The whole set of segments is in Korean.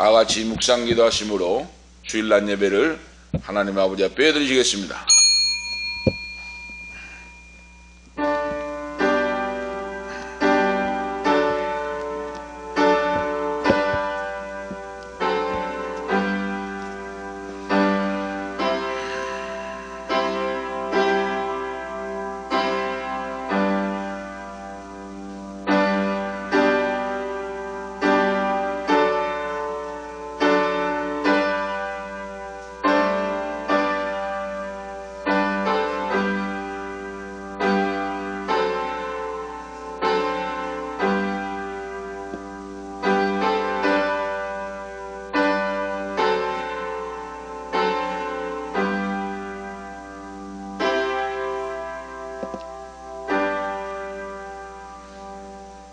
다 같이 묵상 기도하심으로 주일날 예배를 하나님 아버지 앞에 드리시겠습니다.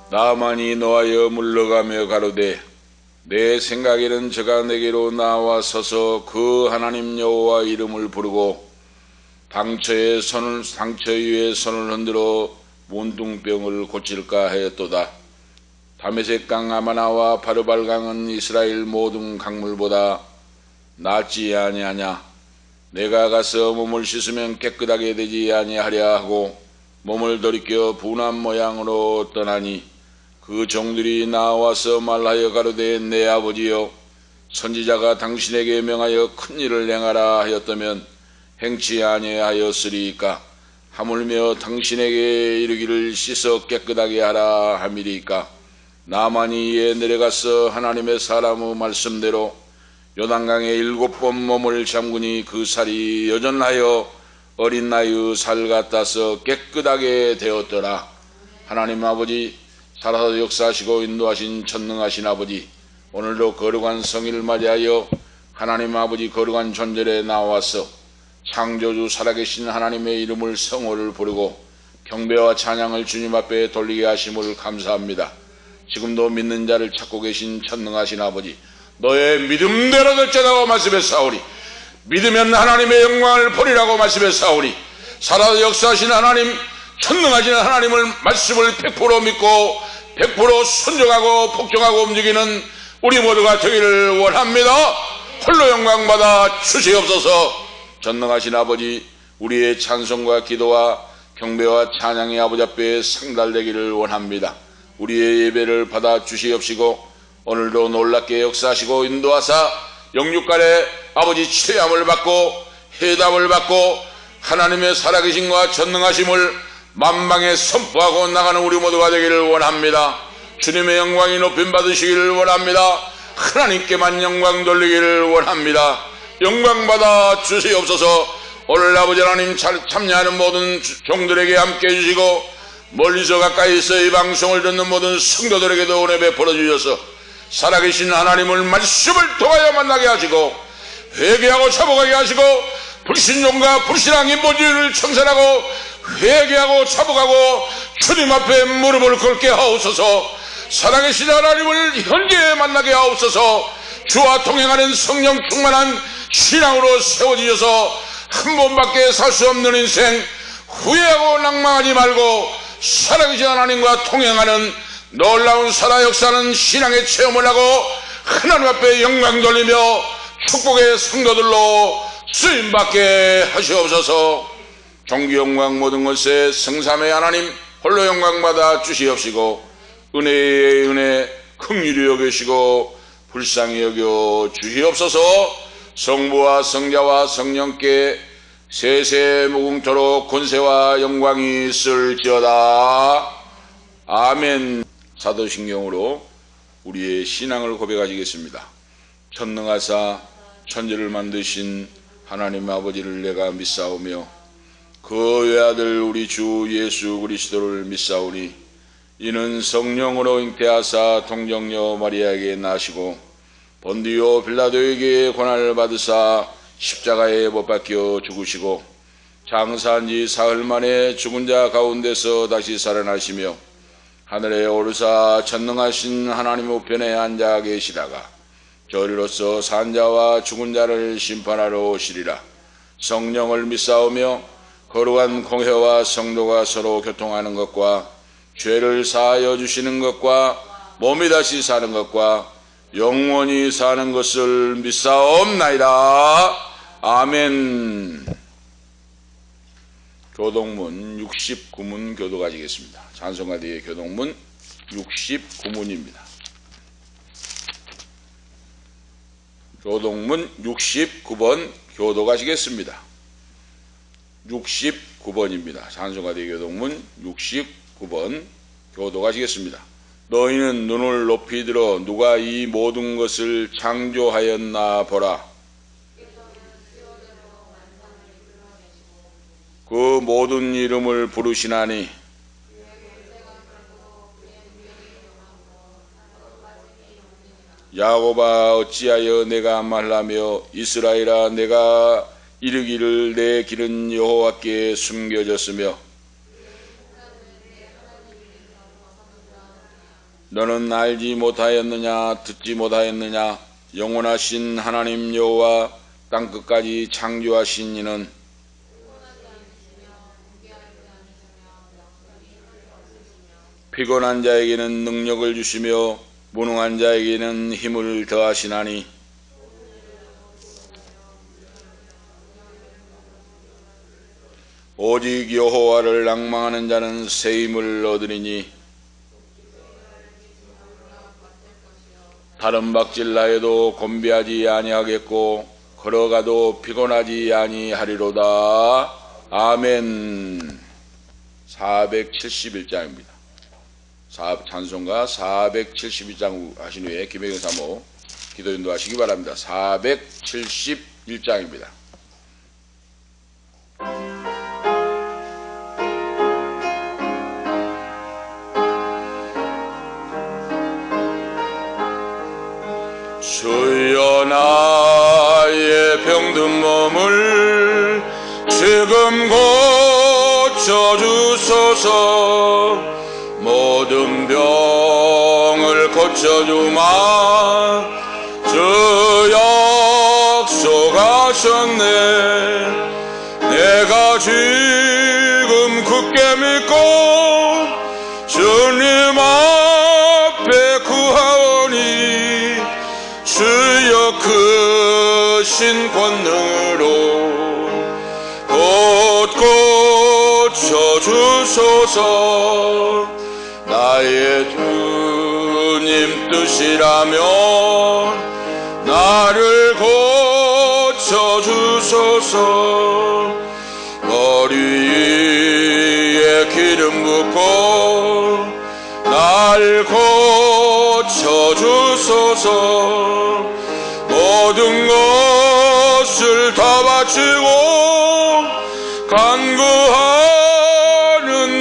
나만이 노하여 물러가며 가로되 내 생각에는 저가 내게로 나와 서서 그 하나님 여호와 이름을 부르고 상처 위에 손을 흔들어 문둥병을 고칠까 하였도다. 다메섹 강 아마나와 바르발 강은 이스라엘 모든 강물보다 낫지 아니하냐. 내가 가서 몸을 씻으면 깨끗하게 되지 아니하랴 하고 몸을 돌이켜 분한 모양으로 떠나니 그 종들이 나와서 말하여 가로되 내 아버지여 선지자가 당신에게 명하여 큰 일을 행하라 하였다면 행치 아니하였으리이까. 하물며 당신에게 이르기를 씻어 깨끗하게 하라 함이리이까. 나만이 이에 내려가서 하나님의 사람의 말씀대로 요단강에 7번 몸을 잠그니 그 살이 여전하여 어린 나이의 살 같아서 깨끗하게 되었더라. 하나님 아버지, 살아서 역사하시고 인도하신 전능하신 아버지, 오늘도 거룩한 성일을 맞이하여 하나님 아버지 거룩한 존재에 나와서 창조주 살아계신 하나님의 이름을 성호를 부르고 경배와 찬양을 주님 앞에 돌리게 하심을 감사합니다. 지금도 믿는 자를 찾고 계신 전능하신 아버지, 너의 믿음대로 될지라고 말씀했사오니 믿으면 하나님의 영광을 보리라고 말씀했사오니 살아서 역사하신 하나님, 전능하신 하나님을 말씀을 100% 믿고 100% 순종하고 복종하고 움직이는 우리 모두가 되기를 원합니다. 홀로 영광받아 주시옵소서. 전능하신 아버지, 우리의 찬송과 기도와 경배와 찬양이 아버지 앞에 상달되기를 원합니다. 우리의 예배를 받아 주시옵시고 오늘도 놀랍게 역사하시고 인도하사 영육간에 아버지 체험을 받고 해답을 받고 하나님의 살아계심과 전능하심을 만방에 선포하고 나가는 우리 모두가 되기를 원합니다. 주님의 영광이 높임 받으시기를 원합니다. 하나님께만 영광 돌리기를 원합니다. 영광 받아 주시옵소서. 오늘 아버지 하나님 참여하는 모든 종들에게 함께 해주시고 멀리서 가까이서 이 방송을 듣는 모든 성도들에게도 은혜 베풀어 주셔서 살아계신 하나님을 말씀을 통하여 만나게 하시고 회개하고 자복하게 하시고 불신종과 불신앙 인본주의를 청산하고 회개하고 자복하고 주님 앞에 무릎을 꿇게 하옵소서. 살아계신 하나님을 현재에 만나게 하옵소서. 주와 동행하는 성령 충만한 신앙으로 세워지셔서 한 번밖에 살 수 없는 인생 후회하고 낭망하지 말고 살아계신 하나님과 동행하는 놀라운 살아 역사는 신앙의 체험을 하고 하나님 앞에 영광 돌리며 축복의 성도들로 쓰임받게 하시옵소서. 존귀 영광 모든 것에 성삼의 하나님 홀로 영광받아 주시옵시고 은혜의 은혜 긍휼히 여기시고 불쌍히 여겨 주시옵소서. 성부와 성자와 성령께 세세 무궁토록 권세와 영광이 있을지어다. 아멘. 사도신경으로 우리의 신앙을 고백하시겠습니다. 전능하사 천지를 만드신 하나님 아버지를 내가 믿사오며 그 외아들 우리 주 예수 그리스도를 믿사오니 이는 성령으로 잉태하사 동정녀 마리아에게 나시고 본디오 빌라도에게 고난을 받으사 십자가에 못 박혀 죽으시고 장사한 지 사흘 만에 죽은 자 가운데서 다시 살아나시며 하늘에 오르사 전능하신 하나님 우편에 앉아 계시다가 저리로서 산 자와 죽은 자를 심판하러 오시리라. 성령을 믿사오며 거룩한 공회와 성도가 서로 교통하는 것과 죄를 사하여 주시는 것과 몸이 다시 사는 것과 영원히 사는 것을 믿사옵나이다. 아멘. 교동문 69문 교도 가지겠습니다. 찬송가 뒤에 교동문 69문입니다. 교동문 69번 교도 가시겠습니다. 69번입니다. 찬송가 뒤에 교동문 69번 교도 가시겠습니다. 너희는 눈을 높이 들어 누가 이 모든 것을 창조하였나 보라. 그 모든 이름을 부르시나니 야곱아 어찌하여 내가 말하며 이스라엘아 내가 이르기를 내 길은 여호와께 숨겨졌으며 너는 알지 못하였느냐 듣지 못하였느냐 영원하신 하나님 여호와 땅끝까지 창조하신 이는 피곤한 자에게는 능력을 주시며 무능한 자에게는 힘을 더하시나니 오직 여호와를 낭망하는 자는 새 힘을 얻으리니 다른 박질나에도 곤비하지 아니하겠고 걸어가도 피곤하지 아니하리로다. 아멘. 471장입니다. 찬송가 471장 하신 후에 김혜경 사모 기도 인도하시기 바랍니다. 471장입니다. 주여 나의 병든 몸을 지금 고쳐주소서. 모든 병을 고쳐주마 주 약속하셨네. 내가 지금 굳게 믿고 주님 앞에 구하오니 주여 크신 권능으로 곧 고쳐주소서. 나의 주님 뜻이라면 나를 고쳐주소서. 머리 위에 기름 붓고 날 고쳐주소서. 모든 것을 다 바치고 간구하는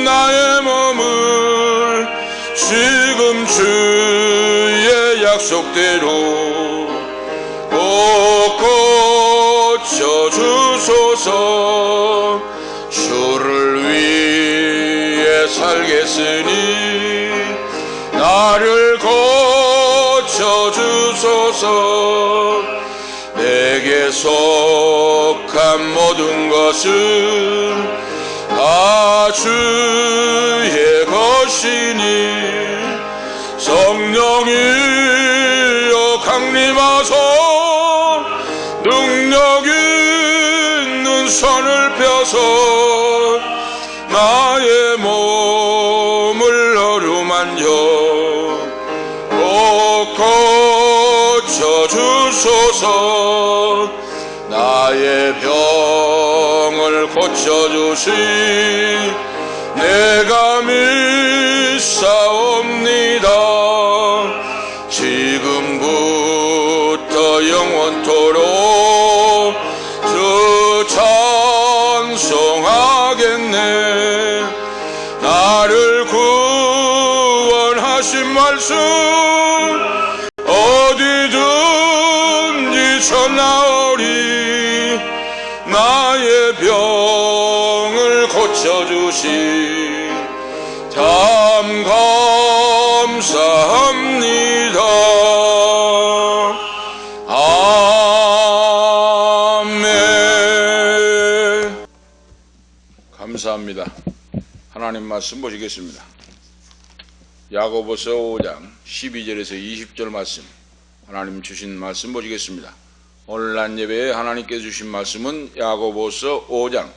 나의 몸을 지금 주의 약속대로 꼭 고쳐주소서. 주를 위해 살겠으니 나를 고쳐주소서. 내게 속한 모든 것은 다 주의 것이니 성령이여 강림하소. 능력 있는 손을 펴서 나의 몸을 어루만져 꼭 고쳐주소서. 나의 병을 고쳐주시 내가 믿사옵니다. 지금부터 영원토록 주 찬송하겠네. 나를 구원하신 말씀 어디든지 전하오리. 나의 병을 고쳐주시 참 감사합니다. 아멘. 감사합니다. 하나님 말씀 보시겠습니다. 야고보서 5장 12절에서 20절 말씀 하나님 주신 말씀 보시겠습니다. 오늘 난 예배에 하나님께 주신 말씀은 야고보서 5장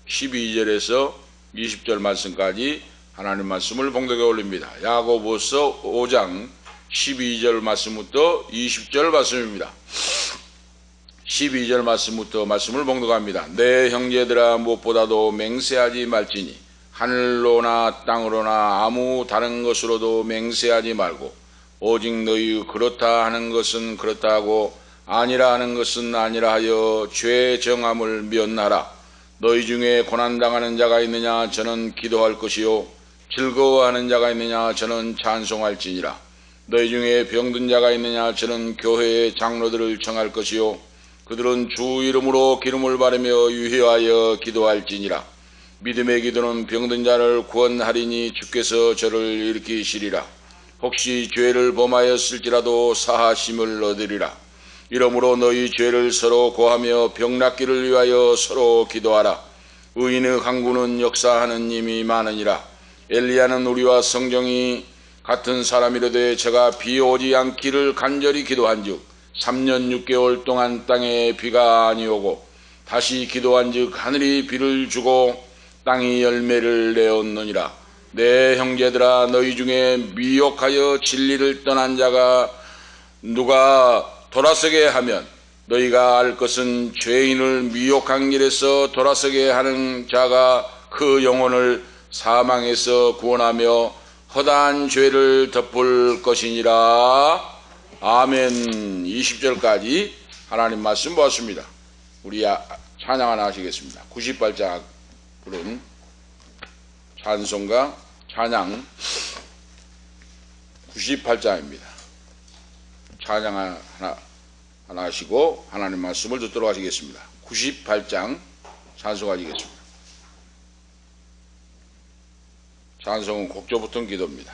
12절에서 20절 말씀까지 하나님 말씀을 봉독해 올립니다. 야고보서 5장 12절 말씀부터 20절 말씀입니다. 12절 말씀부터 말씀을 봉독합니다. 내 형제들아, 무엇보다도 맹세하지 말지니 하늘로나 땅으로나 아무 다른 것으로도 맹세하지 말고 오직 너희 그렇다 하는 것은 그렇다 하고 아니라 하는 것은 아니라 하여 죄 정함을 면하라. 너희 중에 고난당하는 자가 있느냐? 저는 기도할 것이요 즐거워하는 자가 있느냐? 저는 찬송할지니라. 너희 중에 병든 자가 있느냐? 저는 교회의 장로들을 청할 것이요 그들은 주 이름으로 기름을 바르며 유효하여 기도할지니라. 믿음의 기도는 병든 자를 구원하리니 주께서 저를 일으키시리라. 혹시 죄를 범하였을지라도 사하심을 얻으리라. 이러므로 너희 죄를 서로 고하며 병 낫기를 위하여 서로 기도하라. 의인의 강구는 역사하는 힘이 많으니라. 엘리야는 우리와 성경이 같은 사람이라되 제가 비 오지 않기를 간절히 기도한즉 3년 6개월 동안 땅에 비가 아니오고 다시 기도한즉 하늘이 비를 주고 땅이 열매를 내었느니라. 내 형제들아, 너희 중에 미혹하여 진리를 떠난 자가 누가 돌아서게 하면 너희가 알 것은 죄인을 미혹한 길에서 돌아서게 하는 자가 그 영혼을 사망에서 구원하며 허다한 죄를 덮을 것이니라. 아멘. 20절까지 하나님 말씀 보았습니다. 우리 찬양 하나 하시겠습니다. 98장 부른 찬송가 찬양 98장입니다. 찬양 하나 하시고 하나님 말씀을 듣도록 하시겠습니다. 98장 찬송하시겠습니다. 찬송은 곡조 붙은 기도입니다.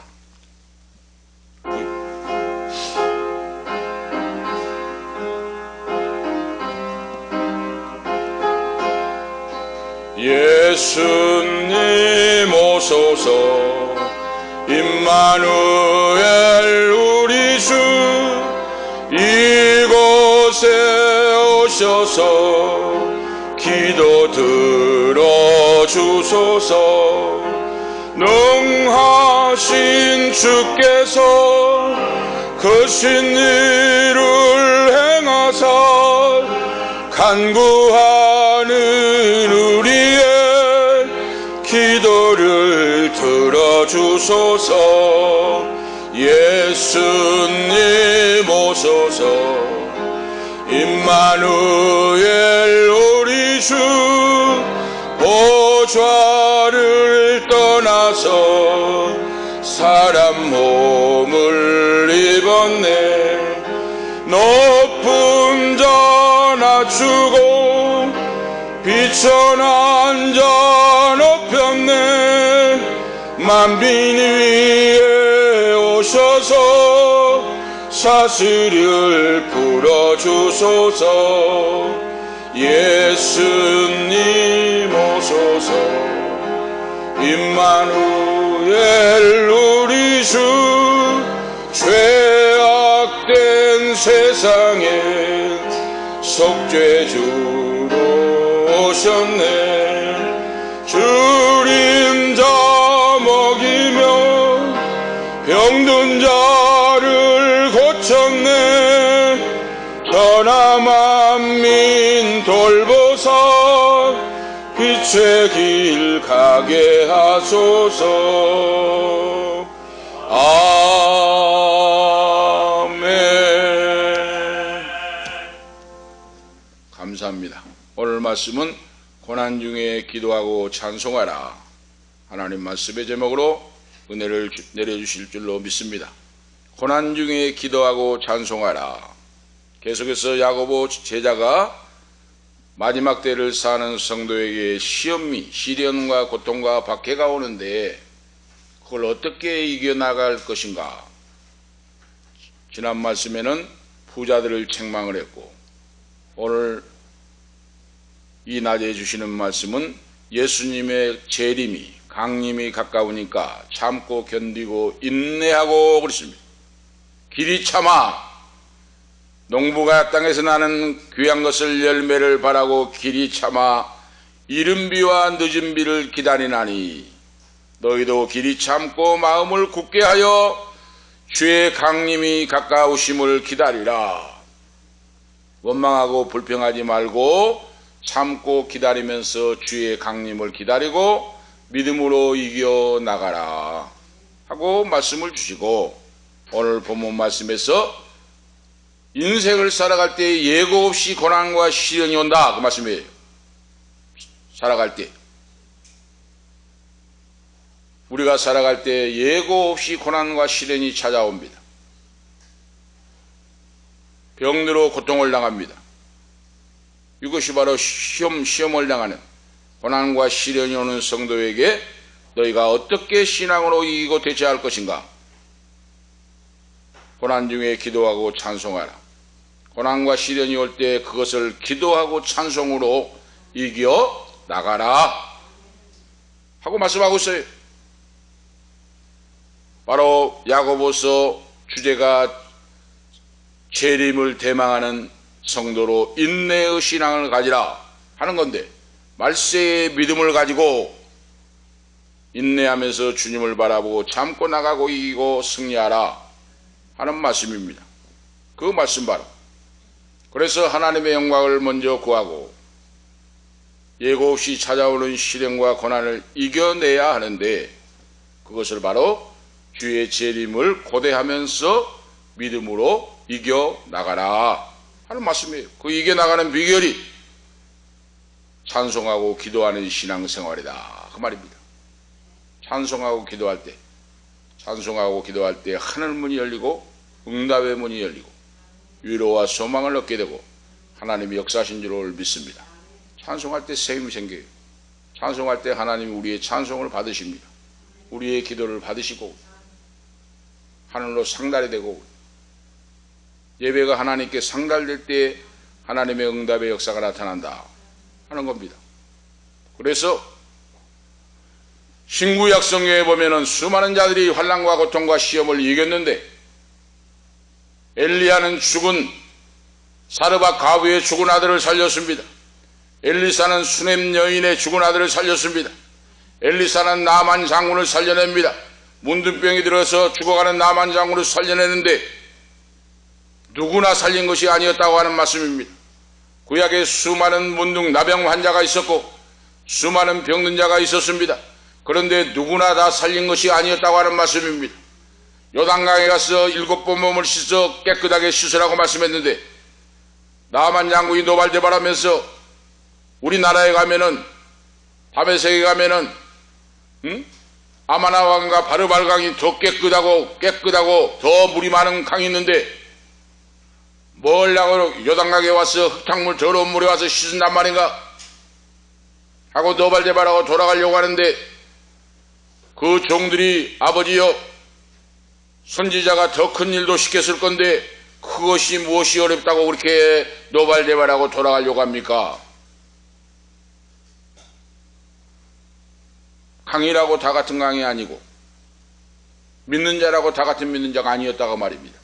예수님 오소서, 임마누엘 우리 주 이곳에 오셔서 기도 들어주소서. 능하신 주께서 크신 일을 행하사 간구하는 우리의 기도를 들어주소서. 예수님 오소서, 임마누엘 우리 주 보좌를 떠나서 사람 몸을 입었네. 높은 자 낮추고 비천한 자 높였네. 만빈 위에 오셔서 사슬을 풀어주소서. 예수님 오소서, 임마누엘 우리 주 죄악된 세상에 속죄주로 오셨네. 주림자 먹이며 병든 자를 고쳤네. 천하만민 돌보사 빛의 길 가게 하소서. 아멘. 감사합니다. 오늘 말씀은 고난 중에 기도하고 찬송하라. 하나님 말씀의 제목으로 은혜를 내려주실 줄로 믿습니다. 고난 중에 기도하고 찬송하라. 계속해서 야고보 제자가 마지막 때를 사는 성도에게 시련과 고통과 박해가 오는데 그걸 어떻게 이겨나갈 것인가. 지난 말씀에는 부자들을 책망을 했고 오늘 이 낮에 주시는 말씀은 예수님의 재림이 강림이 가까우니까 참고 견디고 인내하고 그랬습니다. 길이 참아 농부가 땅에서 나는 귀한 것을 열매를 바라고 길이 참아 이른 비와 늦은 비를 기다리나니 너희도 길이 참고 마음을 굳게 하여 주의 강림이 가까우심을 기다리라. 원망하고 불평하지 말고 참고 기다리면서 주의 강림을 기다리고 믿음으로 이겨나가라 하고 말씀을 주시고, 오늘 본문 말씀에서 인생을 살아갈 때 예고 없이 고난과 시련이 온다, 그 말씀이에요. 살아갈 때, 우리가 살아갈 때 예고 없이 고난과 시련이 찾아옵니다. 병으로 고통을 당합니다. 이것이 바로 시험을 당하는 고난과 시련이 오는 성도에게 너희가 어떻게 신앙으로 이기고 대처할 것인가? 고난 중에 기도하고 찬송하라. 고난과 시련이 올 때 그것을 기도하고 찬송으로 이겨 나가라 하고 말씀하고 있어요. 바로 야고보서 주제가 재림을 대망하는 성도로 인내의 신앙을 가지라 하는 건데, 말세의 믿음을 가지고 인내하면서 주님을 바라보고 참고 나가고 이기고 승리하라 하는 말씀입니다. 그 말씀 바로, 그래서 하나님의 영광을 먼저 구하고 예고 없이 찾아오는 시련과 고난을 이겨내야 하는데, 그것을 바로 주의 재림을 고대하면서 믿음으로 이겨나가라 하는 말씀이에요. 그 이겨나가는 비결이 찬송하고 기도하는 신앙생활이다, 그 말입니다. 찬송하고 기도할 때 하늘문이 열리고 응답의 문이 열리고 위로와 소망을 얻게 되고 하나님이 역사하신 줄을 믿습니다. 찬송할 때 새 힘이 생겨요. 찬송할 때 하나님이 우리의 찬송을 받으십니다. 우리의 기도를 받으시고 하늘로 상달이 되고, 예배가 하나님께 상달될 때 하나님의 응답의 역사가 나타난다 하는 겁니다. 그래서 신구약 성경에 보면은 수많은 자들이 환난과 고통과 시험을 이겼는데, 엘리야는 죽은 사르밧 과부의 죽은 아들을 살렸습니다. 엘리사는 수넴 여인의 죽은 아들을 살렸습니다. 엘리사는 나만 장군을 살려냅니다. 문둥병이 들어서 죽어가는 나만 장군을 살려내는데 누구나 살린 것이 아니었다고 하는 말씀입니다. 구약에 수많은 문둥 나병 환자가 있었고 수많은 병든 자가 있었습니다. 그런데 누구나 다 살린 것이 아니었다고 하는 말씀입니다. 요단강에 가서 7번 몸을 씻어 깨끗하게 씻으라고 말씀했는데, 나만 장군이 노발대발하면서 우리나라에 가면은, 다메섹에 가면은 아마나 강과 바르발 강이 더 깨끗하고 더 물이 많은 강이 있는데, 뭘 하고 요단강에 와서 흙탕물 더러운 물에 와서 씻은단 말인가 하고 노발대발하고 돌아가려고 하는데, 그 종들이 아버지여, 선지자가 더 큰 일도 시켰을 건데 그것이 무엇이 어렵다고 그렇게 노발대발하고 돌아가려고 합니까? 강이라고 다 같은 강이 아니고 믿는 자라고 다 같은 믿는 자가 아니었다고 말입니다.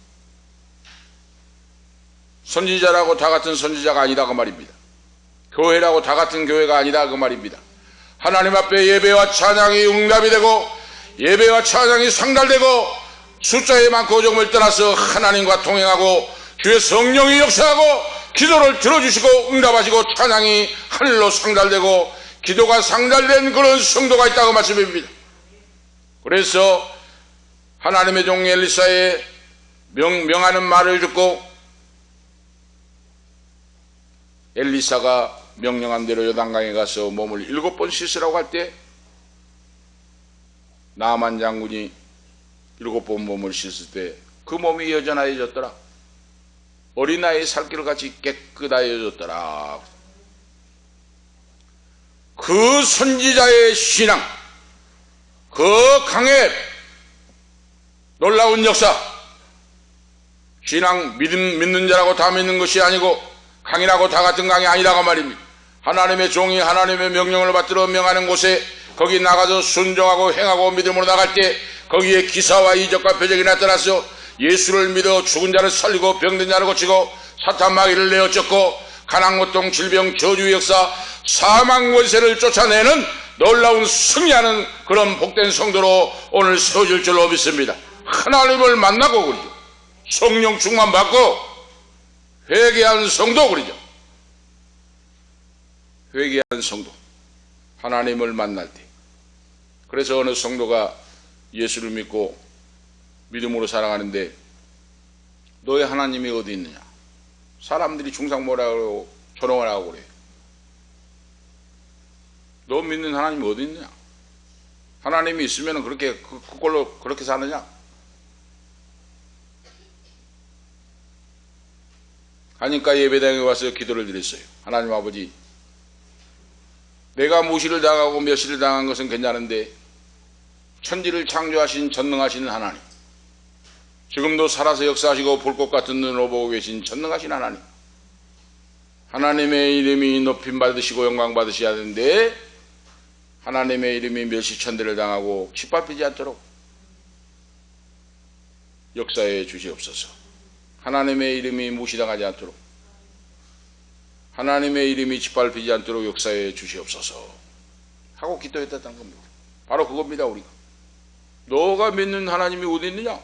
선지자라고 다 같은 선지자가 아니다고 말입니다. 교회라고 다 같은 교회가 아니다 그 말입니다. 하나님 앞에 예배와 찬양이 응답이 되고 예배와 찬양이 상달되고 숫자에 많고 적음을 떠나서 하나님과 동행하고 주의 성령이 역사하고 기도를 들어주시고 응답하시고 찬양이 하늘로 상달되고 기도가 상달된 그런 성도가 있다고 말씀입니다. 그래서 하나님의 종 엘리사의 명하는 말을 듣고 엘리사가 명령한 대로 요단강에 가서 몸을 7번 씻으라고 할 때 나만 장군이 7번 몸을 씻을 때 그 몸이 여전하여졌더라. 어린아이 살결같이 깨끗하여졌더라. 그 선지자의 신앙, 그 강의 놀라운 역사, 신앙 믿는 자라고 다 믿는 것이 아니고 강이라고 다 같은 강이 아니라고 말입니다. 하나님의 종이 하나님의 명령을 받들어 명하는 곳에 거기 나가서 순종하고 행하고 믿음으로 나갈 때 거기에 기사와 이적과 표적이 나타나서 예수를 믿어 죽은 자를 살리고 병든 자를 고치고 사탄 마귀를 내어 쫓고 가난 고통 질병 저주 역사 사망 권세를 쫓아내는 놀라운 승리하는 그런 복된 성도로 오늘 세워질 줄로 믿습니다. 하나님을 만나고 그러죠. 성령 충만 받고 회개한 성도 그러죠. 회개한 성도, 하나님을 만날 때. 그래서 어느 성도가 예수를 믿고 믿음으로 살아가는데 너의 하나님이 어디 있느냐? 사람들이 중상모라고 조롱을 하고 그래. 너 믿는 하나님이 어디 있느냐? 하나님이 있으면 그걸로 그렇게 사느냐? 하니까 예배당에 와서 기도를 드렸어요. 하나님 아버지, 내가 무시를 당하고 멸시를 당한 것은 괜찮은데 천지를 창조하신 전능하신 하나님, 지금도 살아서 역사하시고 불꽃 같은 눈으로 보고 계신 전능하신 하나님, 하나님의 이름이 높임 받으시고 영광 받으셔야 하는데 하나님의 이름이 멸시천대를 당하고 짓밟히지 않도록 역사해 주시옵소서. 하나님의 이름이 무시당하지 않도록, 하나님의 이름이 짓밟히지 않도록 역사해 주시옵소서 하고 기도했다는 겁니다. 바로 그겁니다. 우리가 너가 믿는 하나님이 어디 있느냐?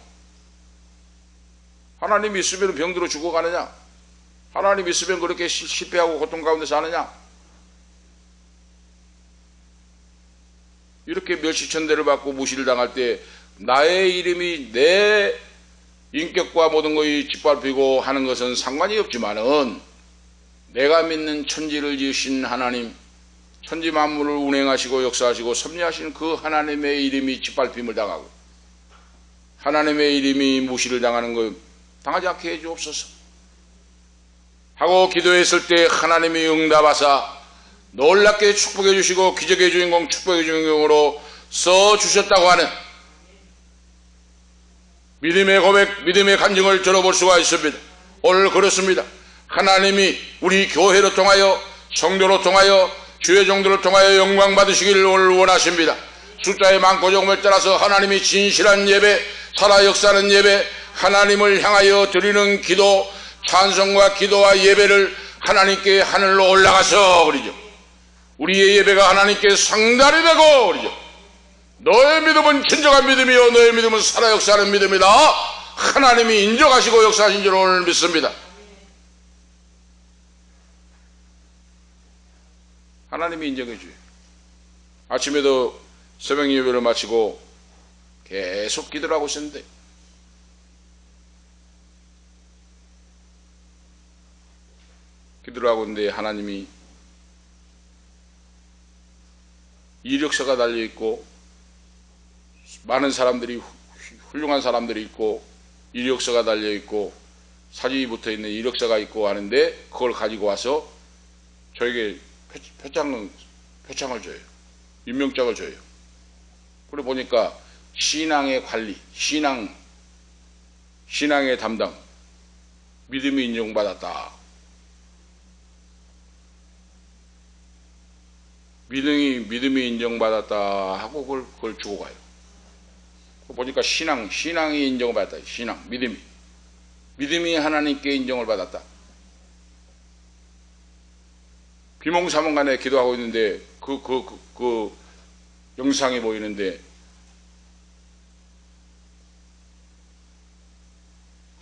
하나님이 있으면 병들어 죽어가느냐? 하나님이 있으면 그렇게 실패하고 고통 가운데 사느냐? 이렇게 멸시천대를 받고 무시를 당할 때 나의 이름이 내 인격과 모든 것이 짓밟히고 하는 것은 상관이 없지만은 내가 믿는 천지를 지으신 하나님, 천지 만물을 운행하시고 역사하시고 섭리하신 그 하나님의 이름이 짓밟힘을 당하고 하나님의 이름이 무시를 당하는 것 당하지 않게 해주옵소서 하고 기도했을 때 하나님이 응답하사 놀랍게 축복해 주시고 기적의 주인공 축복의 주인공으로 써주셨다고 하는 믿음의 고백, 믿음의 간증을 들어볼 수가 있습니다. 오늘 그렇습니다. 하나님이 우리 교회로 통하여 성도로 통하여 주의 종들을 통하여 영광 받으시기를 오늘 원하십니다. 숫자의 많고 적음을 따라서 하나님이 진실한 예배, 살아 역사하는 예배, 하나님을 향하여 드리는 기도, 찬송과 기도와 예배를 하나님께 하늘로 올라가서 그러죠. 우리의 예배가 하나님께 상달이 되고 그러죠. 너의 믿음은 진정한 믿음이요 너의 믿음은 살아 역사하는 믿음이다. 하나님이 인정하시고 역사하신 줄 오늘 믿습니다. 하나님이 인정해 줘요. 아침에도 새벽 예배를 마치고 계속 기도를 하고 있었는데 기도를 하고 있는데 하나님이 이력서가 달려있고 많은 사람들이 훌륭한 사람들이 있고 이력서가 달려있고 사진이 붙어있는 이력서가 있고 하는데 그걸 가지고 와서 저에게 표창을 줘요. 임명장을 줘요. 그래 보니까 신앙의 관리, 신앙의 담당, 믿음이 인정받았다. 믿음이 인정받았다 하고 그걸 주고 가요. 보니까 신앙이 인정을 받았다. 믿음이 하나님께 인정을 받았다. 비몽사몽간에 기도하고 있는데 그 영상이 보이는데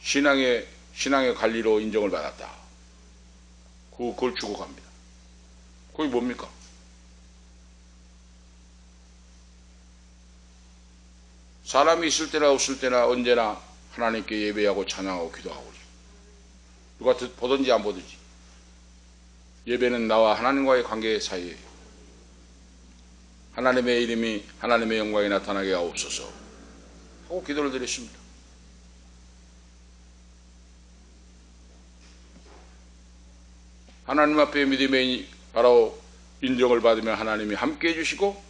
신앙의 관리로 인정을 받았다. 그걸 주고 갑니다. 그게 뭡니까? 사람이 있을 때나 없을 때나 언제나 하나님께 예배하고 찬양하고 기도하고 누가 보든지 안 보든지 예배는 나와 하나님과의 관계 사이에 하나님의 이름이 하나님의 영광이 나타나게 하옵소서 하고 기도를 드렸습니다. 하나님 앞에 믿음의 바로 인정을 받으면 하나님이 함께해 주시고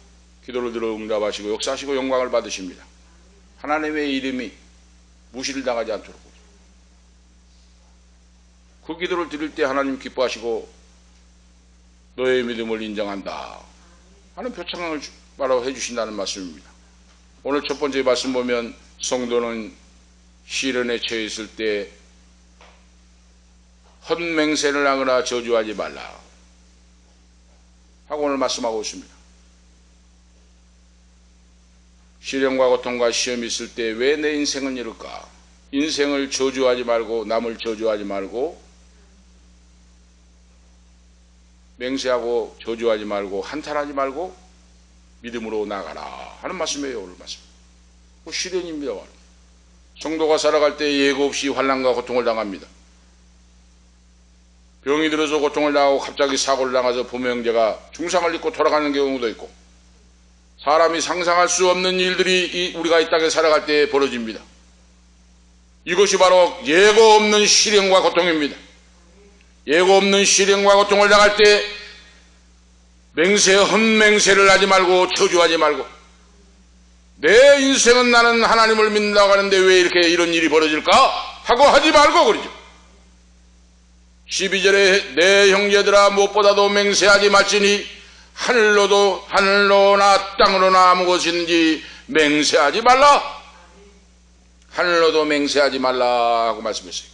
기도를 들어 응답하시고 역사하시고 영광을 받으십니다. 하나님의 이름이 무시를 당하지 않도록 그 기도를 드릴 때 하나님 기뻐하시고 너의 믿음을 인정한다 하는 표창을 바로 해주신다는 말씀입니다. 오늘 첫 번째 말씀 보면 성도는 시련에 처해 있을 때 헛맹세를 하거나 저주하지 말라 하고 오늘 말씀하고 있습니다. 시련과 고통과 시험이 있을 때 왜 내 인생은 이럴까? 인생을 저주하지 말고 남을 저주하지 말고 맹세하고 저주하지 말고 한탄하지 말고 믿음으로 나가라 하는 말씀이에요. 오늘 말씀. 시련입니다. 성도가 살아갈 때 예고 없이 환난과 고통을 당합니다. 병이 들어서 고통을 당하고 갑자기 사고를 당해서 부모형제가 중상을 입고 돌아가는 경우도 있고 사람이 상상할 수 없는 일들이 우리가 이 땅에 살아갈 때 벌어집니다. 이것이 바로 예고 없는 시련과 고통입니다. 예고 없는 시련과 고통을 당할 때 헛맹세를 하지 말고 저주하지 말고 내 인생은 나는 하나님을 믿는다고 하는데 왜 이렇게 이런 일이 벌어질까? 하고 하지 말고 그러죠. 12절에 내 형제들아 무엇보다도 맹세하지 말지니 하늘로나 땅으로나 아무 것인지 맹세하지 말라. 하늘로도 맹세하지 말라 하고 말씀했어요.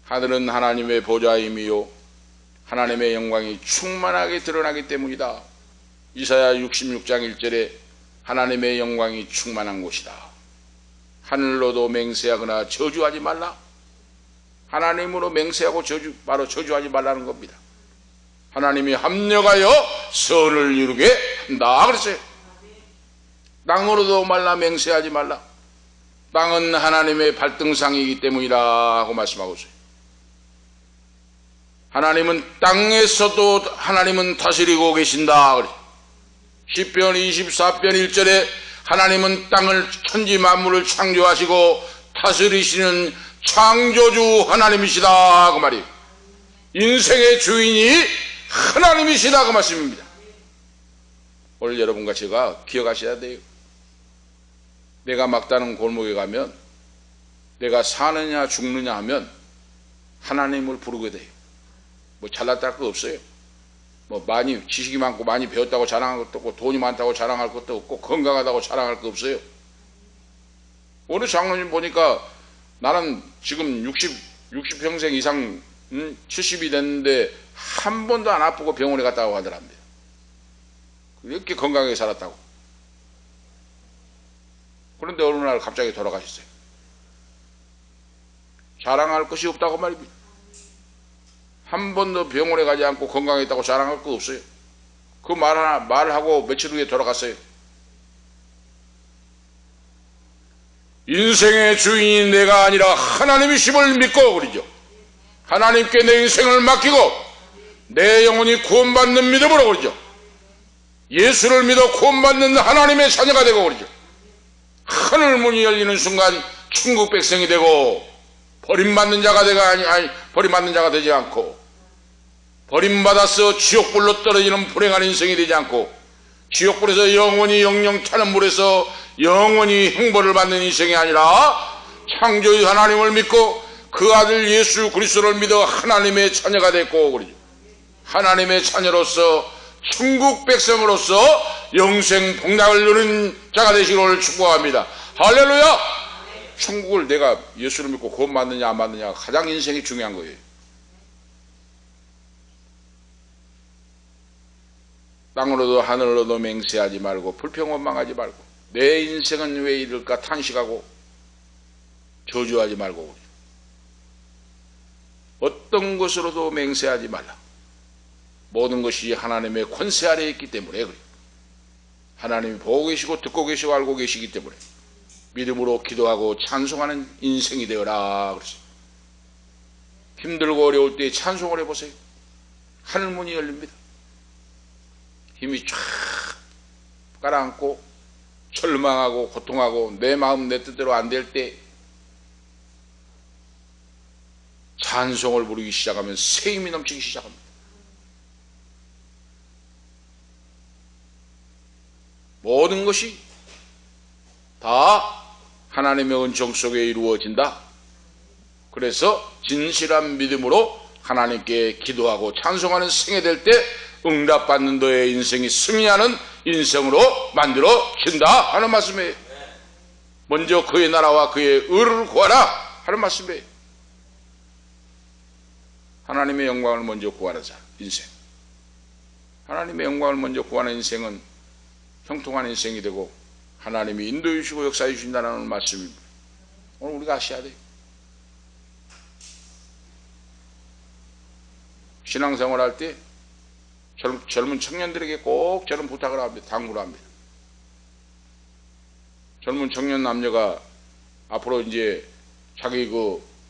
하늘은 하나님의 보좌임이요 하나님의 영광이 충만하게 드러나기 때문이다. 이사야 66장 1절에 하나님의 영광이 충만한 곳이다. 하늘로도 맹세하거나 저주하지 말라. 하나님으로 맹세하고 바로 저주하지 말라는 겁니다. 하나님이 합력하여 선을 이루게 한다 그랬어요. 땅으로도 말라 맹세하지 말라. 땅은 하나님의 발등상이기 때문이라 하고 말씀하고 있어요. 하나님은 땅에서도 하나님은 다스리고 계신다 그래. 시편 24편 1절에 하나님은 땅을 천지 만물을 창조하시고 다스리시는 창조주 하나님이시다 그 말이에요. 인생의 주인이 하나님이시다 그 말씀입니다. 오늘 여러분과 제가 기억하셔야 돼요. 내가 막다른 골목에 가면 내가 사느냐 죽느냐 하면 하나님을 부르게 돼요. 뭐 잘났다 할 거 없어요. 뭐 많이 지식이 많고 많이 배웠다고 자랑할 것도 없고 돈이 많다고 자랑할 것도 없고 건강하다고 자랑할 거 없어요. 오늘 장로님 보니까 나는 지금 60평생 이상 70이 됐는데 한 번도 안 아프고 병원에 갔다고 하더랍니다. 이렇게 건강하게 살았다고. 그런데 어느 날 갑자기 돌아가셨어요. 자랑할 것이 없다고 말입니다. 한 번도 병원에 가지 않고 건강했다고 자랑할 거 없어요. 그 말하고 며칠 후에 돌아갔어요. 인생의 주인이 내가 아니라 하나님이심을 믿고 그러죠. 하나님께 내 인생을 맡기고 내 영혼이 구원받는 믿음으로 그러죠. 예수를 믿어 구원받는 하나님의 자녀가 되고 그러죠. 하늘 문이 열리는 순간 천국 백성이 되고 버림받는 자가 버림받는 자가 되지 않고 버림받아서 지옥불로 떨어지는 불행한 인생이 되지 않고 지옥불에서 영원히 영영 타는 물에서 영원히 형벌을 받는 인생이 아니라 창조주 하나님을 믿고 그 아들 예수 그리스도를 믿어 하나님의 자녀가 됐고 그러죠. 하나님의 자녀로서 천국 백성으로서 영생 복락을 누리는 자가 되시기를 축복합니다. 할렐루야! 천국을 내가 예수를 믿고 구원받느냐 안 받느냐가 가장 인생이 중요한 거예요. 땅으로도 하늘로도 맹세하지 말고 불평원망하지 말고 내 인생은 왜 이럴까 탄식하고 저주하지 말고 어떤 것으로도 맹세하지 말라. 모든 것이 하나님의 권세 아래에 있기 때문에 그래요. 하나님이 보고 계시고 듣고 계시고 알고 계시기 때문에 믿음으로 기도하고 찬송하는 인생이 되어라 그랬어요. 힘들고 어려울 때 찬송을 해보세요. 하늘문이 열립니다. 힘이 쫙 가라앉고 절망하고 고통하고 내 마음 내 뜻대로 안 될 때 찬송을 부르기 시작하면 새 힘이 넘치기 시작합니다. 모든 것이 다 하나님의 은총 속에 이루어진다. 그래서 진실한 믿음으로 하나님께 기도하고 찬송하는 생애 될 때 응답받는 너의 인생이 승리하는 인생으로 만들어진다 하는 말씀이에요. 먼저 그의 나라와 그의 의를 구하라 하는 말씀이에요. 하나님의 영광을 먼저 구하는 자, 인생. 하나님의 영광을 먼저 구하는 인생은 형통한 인생이 되고 하나님이 인도해 주시고 역사해 주신다는 말씀입니다. 오늘 우리가 아셔야 돼요. 신앙생활 할 때 젊은 청년들에게 꼭 저는 부탁을 합니다. 당부를 합니다. 젊은 청년 남녀가 앞으로 이제 자기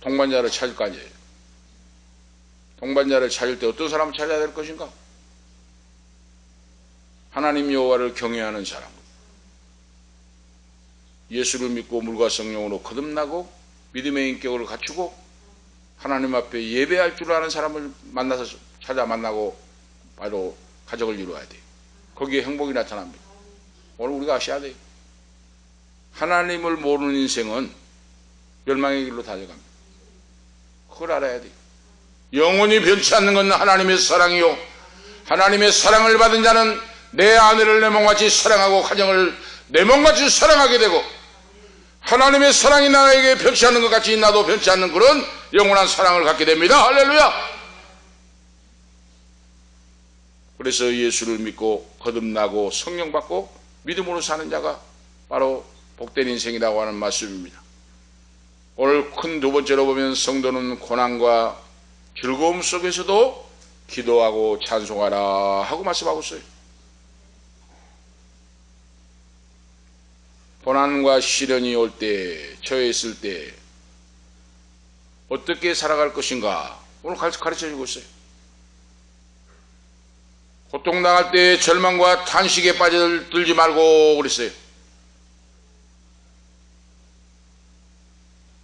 동반자를 찾을 거 아니에요. 동반자를 찾을 때 어떤 사람을 찾아야 될 것인가? 하나님 여호와를 경외하는 사람, 예수를 믿고 물과 성령으로 거듭나고 믿음의 인격을 갖추고 하나님 앞에 예배할 줄 아는 사람을 만나서 찾아 만나고 바로 가족을 이루어야 돼요. 거기에 행복이 나타납니다. 오늘 우리가 아셔야 돼요. 하나님을 모르는 인생은 멸망의 길로 달려갑니다. 그걸 알아야 돼요. 영원히 변치 않는 건 하나님의 사랑이요, 하나님의 사랑을 받은 자는 내 아내를 내 몸같이 사랑하고 가정을 내 몸같이 사랑하게 되고 하나님의 사랑이 나에게 변치 않는 것 같이 나도 변치 않는 그런 영원한 사랑을 갖게 됩니다. 할렐루야. 그래서 예수를 믿고 거듭나고 성령 받고 믿음으로 사는 자가 바로 복된 인생이라고 하는 말씀입니다. 오늘 큰 두 번째로 보면 성도는 고난과 즐거움 속에서도 기도하고 찬송하라 하고 말씀하고 있어요. 고난과 시련이 올 때, 처해 있을 때 어떻게 살아갈 것인가 오늘 가르쳐주고 있어요. 고통당할 때 절망과 탄식에 빠져들지 말고 그랬어요.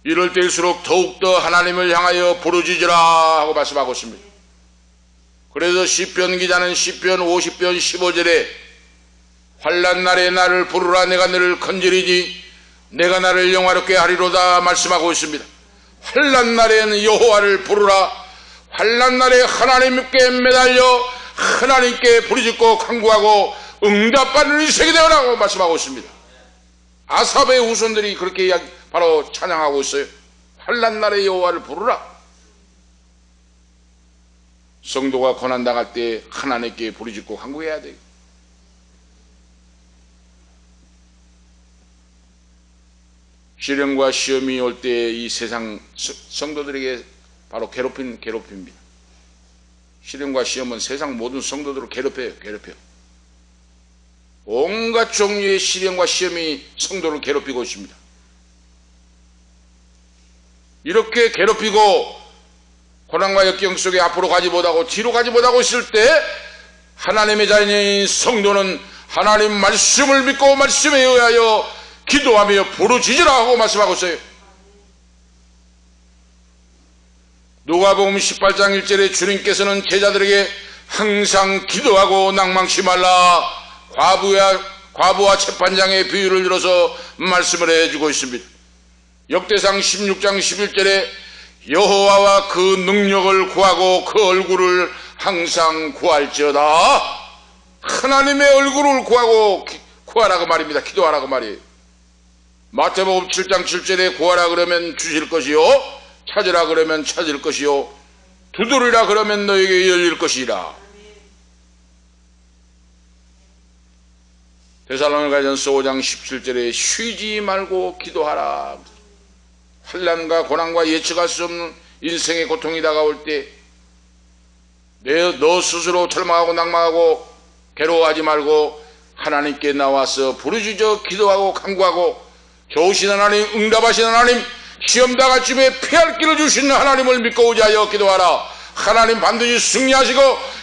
이럴 때일수록 더욱더 하나님을 향하여 부르짖으라 하고 말씀하고 있습니다. 그래서 시편 기자는 시편 50편 15절에 환난 날에 나를 부르라 내가 너를 건지리니 내가 나를 영화롭게 하리로다 말씀하고 있습니다. 환난 날에는 여호와를 부르라. 환난 날에 하나님께 매달려 하나님께 부르짖고 간구하고 응답받는 인생이 되어라고 말씀하고 있습니다. 아삽의 후손들이 그렇게 바로 찬양하고 있어요. 환난 날에 여호와를 부르라. 성도가 고난당할 때 하나님께 부르짖고 간구해야 돼요. 시련과 시험이 올 때 이 세상 성도들에게 바로 괴롭힙니다. 시련과 시험은 세상 모든 성도들을 괴롭혀요. 온갖 종류의 시련과 시험이 성도를 괴롭히고 있습니다. 이렇게 괴롭히고 고난과 역경 속에 앞으로 가지 못하고 뒤로 가지 못하고 있을 때 하나님의 자녀인 성도는 하나님 말씀을 믿고 말씀에 의하여 기도하며 부르짖으라 하고 말씀하고 있어요. 누가복음 18장 1절에 주님께서는 제자들에게 항상 기도하고 낭망치 말라 과부와 재판장의 비유를 들어서 말씀을 해주고 있습니다. 역대상 16장 11절에 여호와와 그 능력을 구하고 그 얼굴을 항상 구할지어다. 하나님의 얼굴을 구하라고 말입니다. 기도하라고 말이에요. 마태복음 7장 7절에 구하라 그러면 주실 것이요 찾으라 그러면 찾을 것이요 두드리라 그러면 너에게 열릴 것이라. 데살로니가전서 5장 17절에 쉬지 말고 기도하라. 환난과 고난과 예측할 수 없는 인생의 고통이 다가올 때 너 스스로 절망하고 낭망하고 괴로워하지 말고 하나님께 나와서 부르짖어 기도하고 간구하고 좋으신 하나님, 응답하신 하나님, 시험 당할 쯤에 피할 길을 주시는 하나님을 믿고 의지하여 기도하라. 하나님 반드시 승리하시고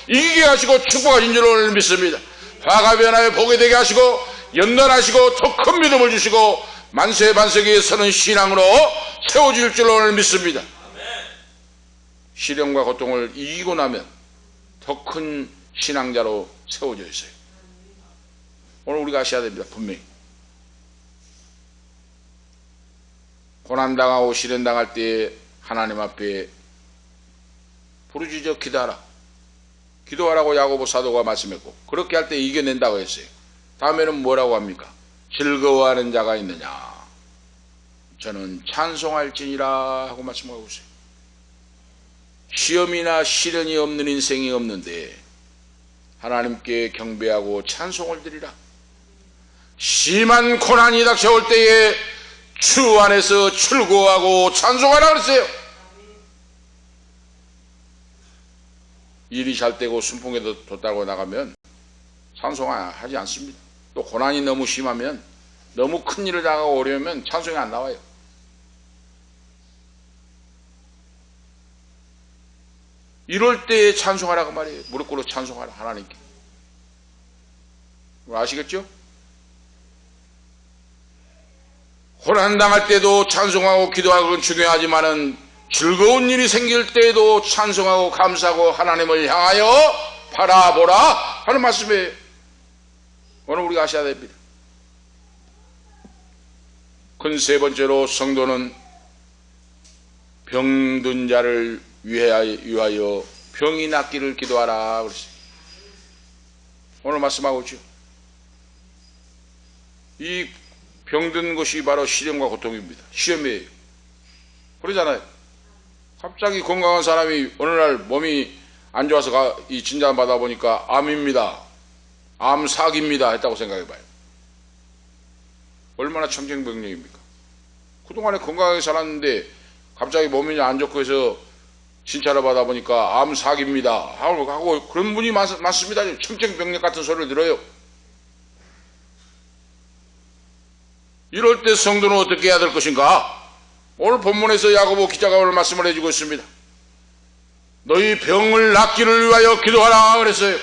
이기게 하시고 축복하신 줄을 믿습니다. 화가 변하여 보게 되게 하시고 연단하시고 더 큰 믿음을 주시고 만세 반석에 서는 신앙으로 세워질 줄을 믿습니다. 시련과 고통을 이기고 나면 더 큰 신앙자로 세워져 있어요. 오늘 우리가 아셔야 됩니다. 분명히 고난당하고 시련당할 때 하나님 앞에 부르짖어 기도하라고 야고보 사도가 말씀했고 그렇게 할 때 이겨낸다고 했어요. 다음에는 뭐라고 합니까? 즐거워하는 자가 있느냐? 저는 찬송할지니라 하고 말씀하고 있어요. 시험이나 시련이 없는 인생이 없는데 하나님께 경배하고 찬송을 드리라. 심한 고난이 닥쳐올 때에 주 안에서 출고하고 찬송하라 그랬어요. 일이 잘 되고 순풍에 뒀다고 나가면 찬송하지 않습니다. 또 고난이 너무 심하면, 너무 큰 일을 당하고 어려우면 찬송이 안 나와요. 이럴 때에 찬송하라고 말이에요. 무릎 꿇어 찬송하라, 하나님께. 아시겠죠? 고난 당할 때도 찬송하고 기도하고 그건 중요하지만은 즐거운 일이 생길 때에도 찬송하고 감사하고 하나님을 향하여 바라보라 하는 말씀이에요. 오늘 우리가 아셔야 됩니다. 큰 세 번째로 성도는 병든 자를 위하여 병이 낫기를 기도하라 그랬어요. 오늘 말씀하고 있죠. 이 병든 것이 바로 시련과 고통입니다. 시험이에요. 그러잖아요. 갑자기 건강한 사람이 어느 날 몸이 안 좋아서 이 진단 받아보니까 암입니다. 암 사기입니다 했다고 생각해봐요. 얼마나 청정병력입니까? 그동안에 건강하게 살았는데 갑자기 몸이 안 좋고 해서 진찰을 받아보니까 암 사기입니다 하고 그런 분이 많습니다. 청정병력 같은 소리를 들어요. 이럴 때 성도는 어떻게 해야 될 것인가? 오늘 본문에서 야고보 기자가 오늘 말씀을 해주고 있습니다. 너희 병을 낫기를 위하여 기도하라 그랬어요.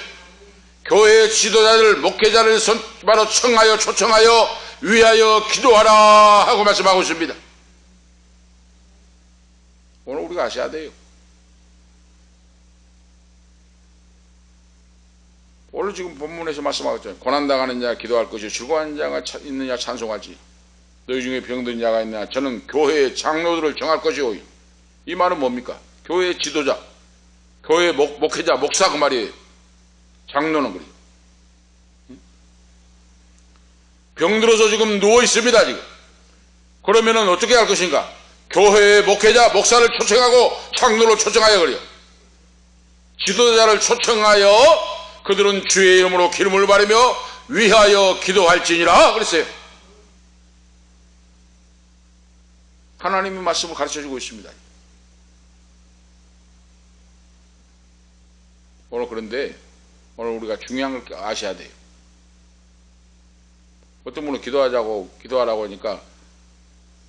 교회의 지도자들, 목회자를 바로 청하여 초청하여 위하여 기도하라 하고 말씀하고 있습니다. 오늘 우리가 아셔야 돼요. 오늘 지금 본문에서 말씀하고 있잖아요. 고난당하는 자 기도할 것이 즐거워하는 자가 있느냐 찬송하지. 너희 중에 병든 자가 있느냐 저는 교회의 장로들을 정할 것이오. 이 말은 뭡니까? 교회의 지도자, 교회의 목회자, 목사 그 말이에요. 장로는 그래요. 병들어서 지금 누워 있습니다 지금. 그러면은 어떻게 할 것인가? 교회의 목회자, 목사를 초청하고 장로를 초청하여 그래요. 지도자를 초청하여 그들은 주의 이름으로 기름을 바르며 위하여 기도할지니라 그랬어요. 하나님의 말씀을 가르쳐주고 있습니다. 오늘 그런데 오늘 우리가 중요한 걸 아셔야 돼요. 어떤 분은 기도하라고 하니까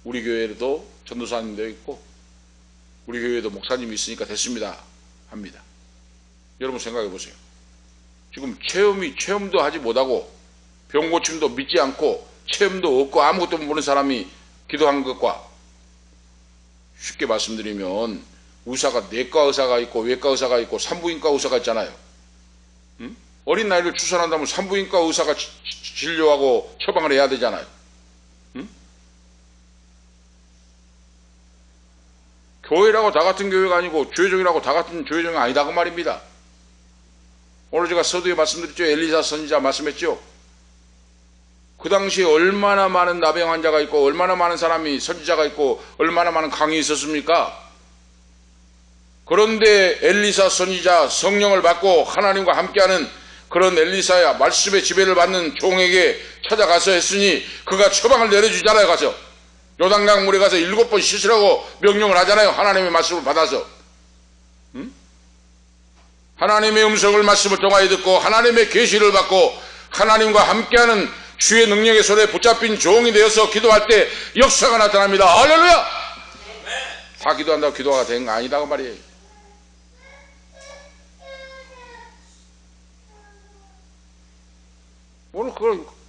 우리 교회에도 전도사님도 있고 우리 교회에도 목사님이 있으니까 됐습니다 합니다. 여러분 생각해 보세요. 지금 체험도 하지 못하고 병고침도 믿지 않고 체험도 없고 아무것도 모르는 사람이 기도한 것과 쉽게 말씀드리면 내과 의사가 있고 외과 의사가 있고 산부인과 의사가 있잖아요. 응? 어린 나이를 출산한다면 산부인과 의사가 진료하고 처방을 해야 되잖아요. 응? 교회라고 다 같은 교회가 아니고 주회종이라고 다 같은 주회종이 아니다 그 말입니다. 오늘 제가 서두에 말씀드렸죠. 엘리사 선지자 말씀했죠. 그 당시에 얼마나 많은 나병 환자가 있고 얼마나 많은 사람이 선지자가 있고 얼마나 많은 강이 있었습니까? 그런데 엘리사 선지자 성령을 받고 하나님과 함께하는 그런 엘리사야 말씀의 지배를 받는 종에게 찾아가서 했으니 그가 처방을 내려주잖아요. 가서 요단강 물에 가서 7번 씻으라고 명령을 하잖아요. 하나님의 말씀을 받아서. 응? 하나님의 음성을 말씀을 통하여 듣고 하나님의 계시를 받고 하나님과 함께하는 주의 능력의 손에 붙잡힌 종이 되어서 기도할 때 역사가 나타납니다. 할렐루야! 다 기도한다고 기도가 된 거 아니다고 말이에요. 오늘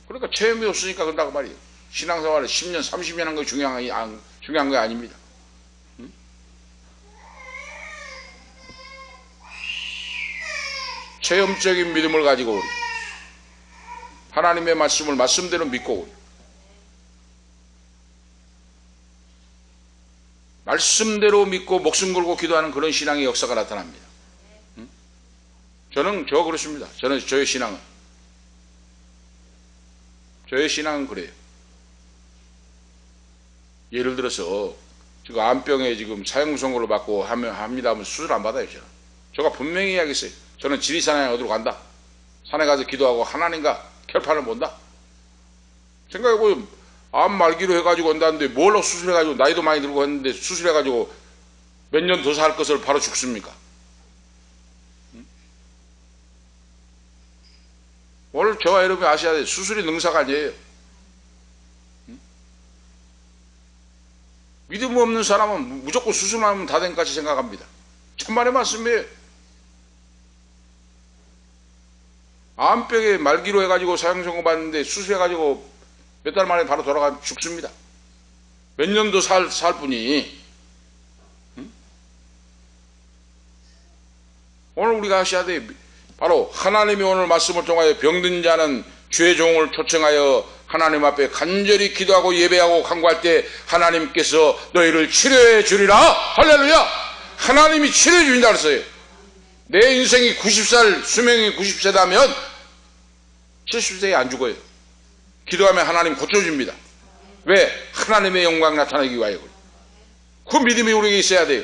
그러니까 체험이 없으니까 그런다고 말이에요. 신앙생활을 10년, 30년 한 거 중요한 거 아닙니다. 응? 체험적인 믿음을 가지고 우리 하나님의 말씀을 말씀대로 믿고 우리 말씀대로 믿고 목숨 걸고 기도하는 그런 신앙의 역사가 나타납니다. 응? 저 그렇습니다. 저의 신앙은 그래요. 예를 들어서 지금 암병에 지금 사형 선고를 받고 합니다 하면 수술 안 받아요. 제가 분명히 이야기했어요. 저는 지리산에 어디로 간다. 산에 가서 기도하고 하나님과 결판을 본다. 생각해보면 암 말기로 해가지고 온다는데 뭘로 수술해가지고 나이도 많이 들고 했는데 수술해가지고 몇 년 더 살 것을 바로 죽습니까? 오늘 저와 여러분이 아셔야 돼요. 수술이 능사가 아니에요. 믿음 없는 사람은 무조건 수술만 하면 다 된 같이 생각합니다. 천만의 말씀이에요. 암병에 말기로 해가지고 사형 선고 받는데 수술해가지고 몇 달 만에 바로 돌아가면 죽습니다. 몇 년도 살 뿐이. 오늘 우리가 하셔야 돼요. 바로 하나님이 오늘 말씀을 통하여 병든 자는 주의 종을 초청하여 하나님 앞에 간절히 기도하고 예배하고 간구할 때 하나님께서 너희를 치료해 주리라. 할렐루야. 하나님이 치료해 주신다 그랬어요. 내 인생이 90살 수명이 90세다면 70세에 안 죽어요. 기도하면 하나님 고쳐줍니다. 왜? 하나님의 영광 나타나기 위하여. 그 믿음이 우리에게 있어야 돼요.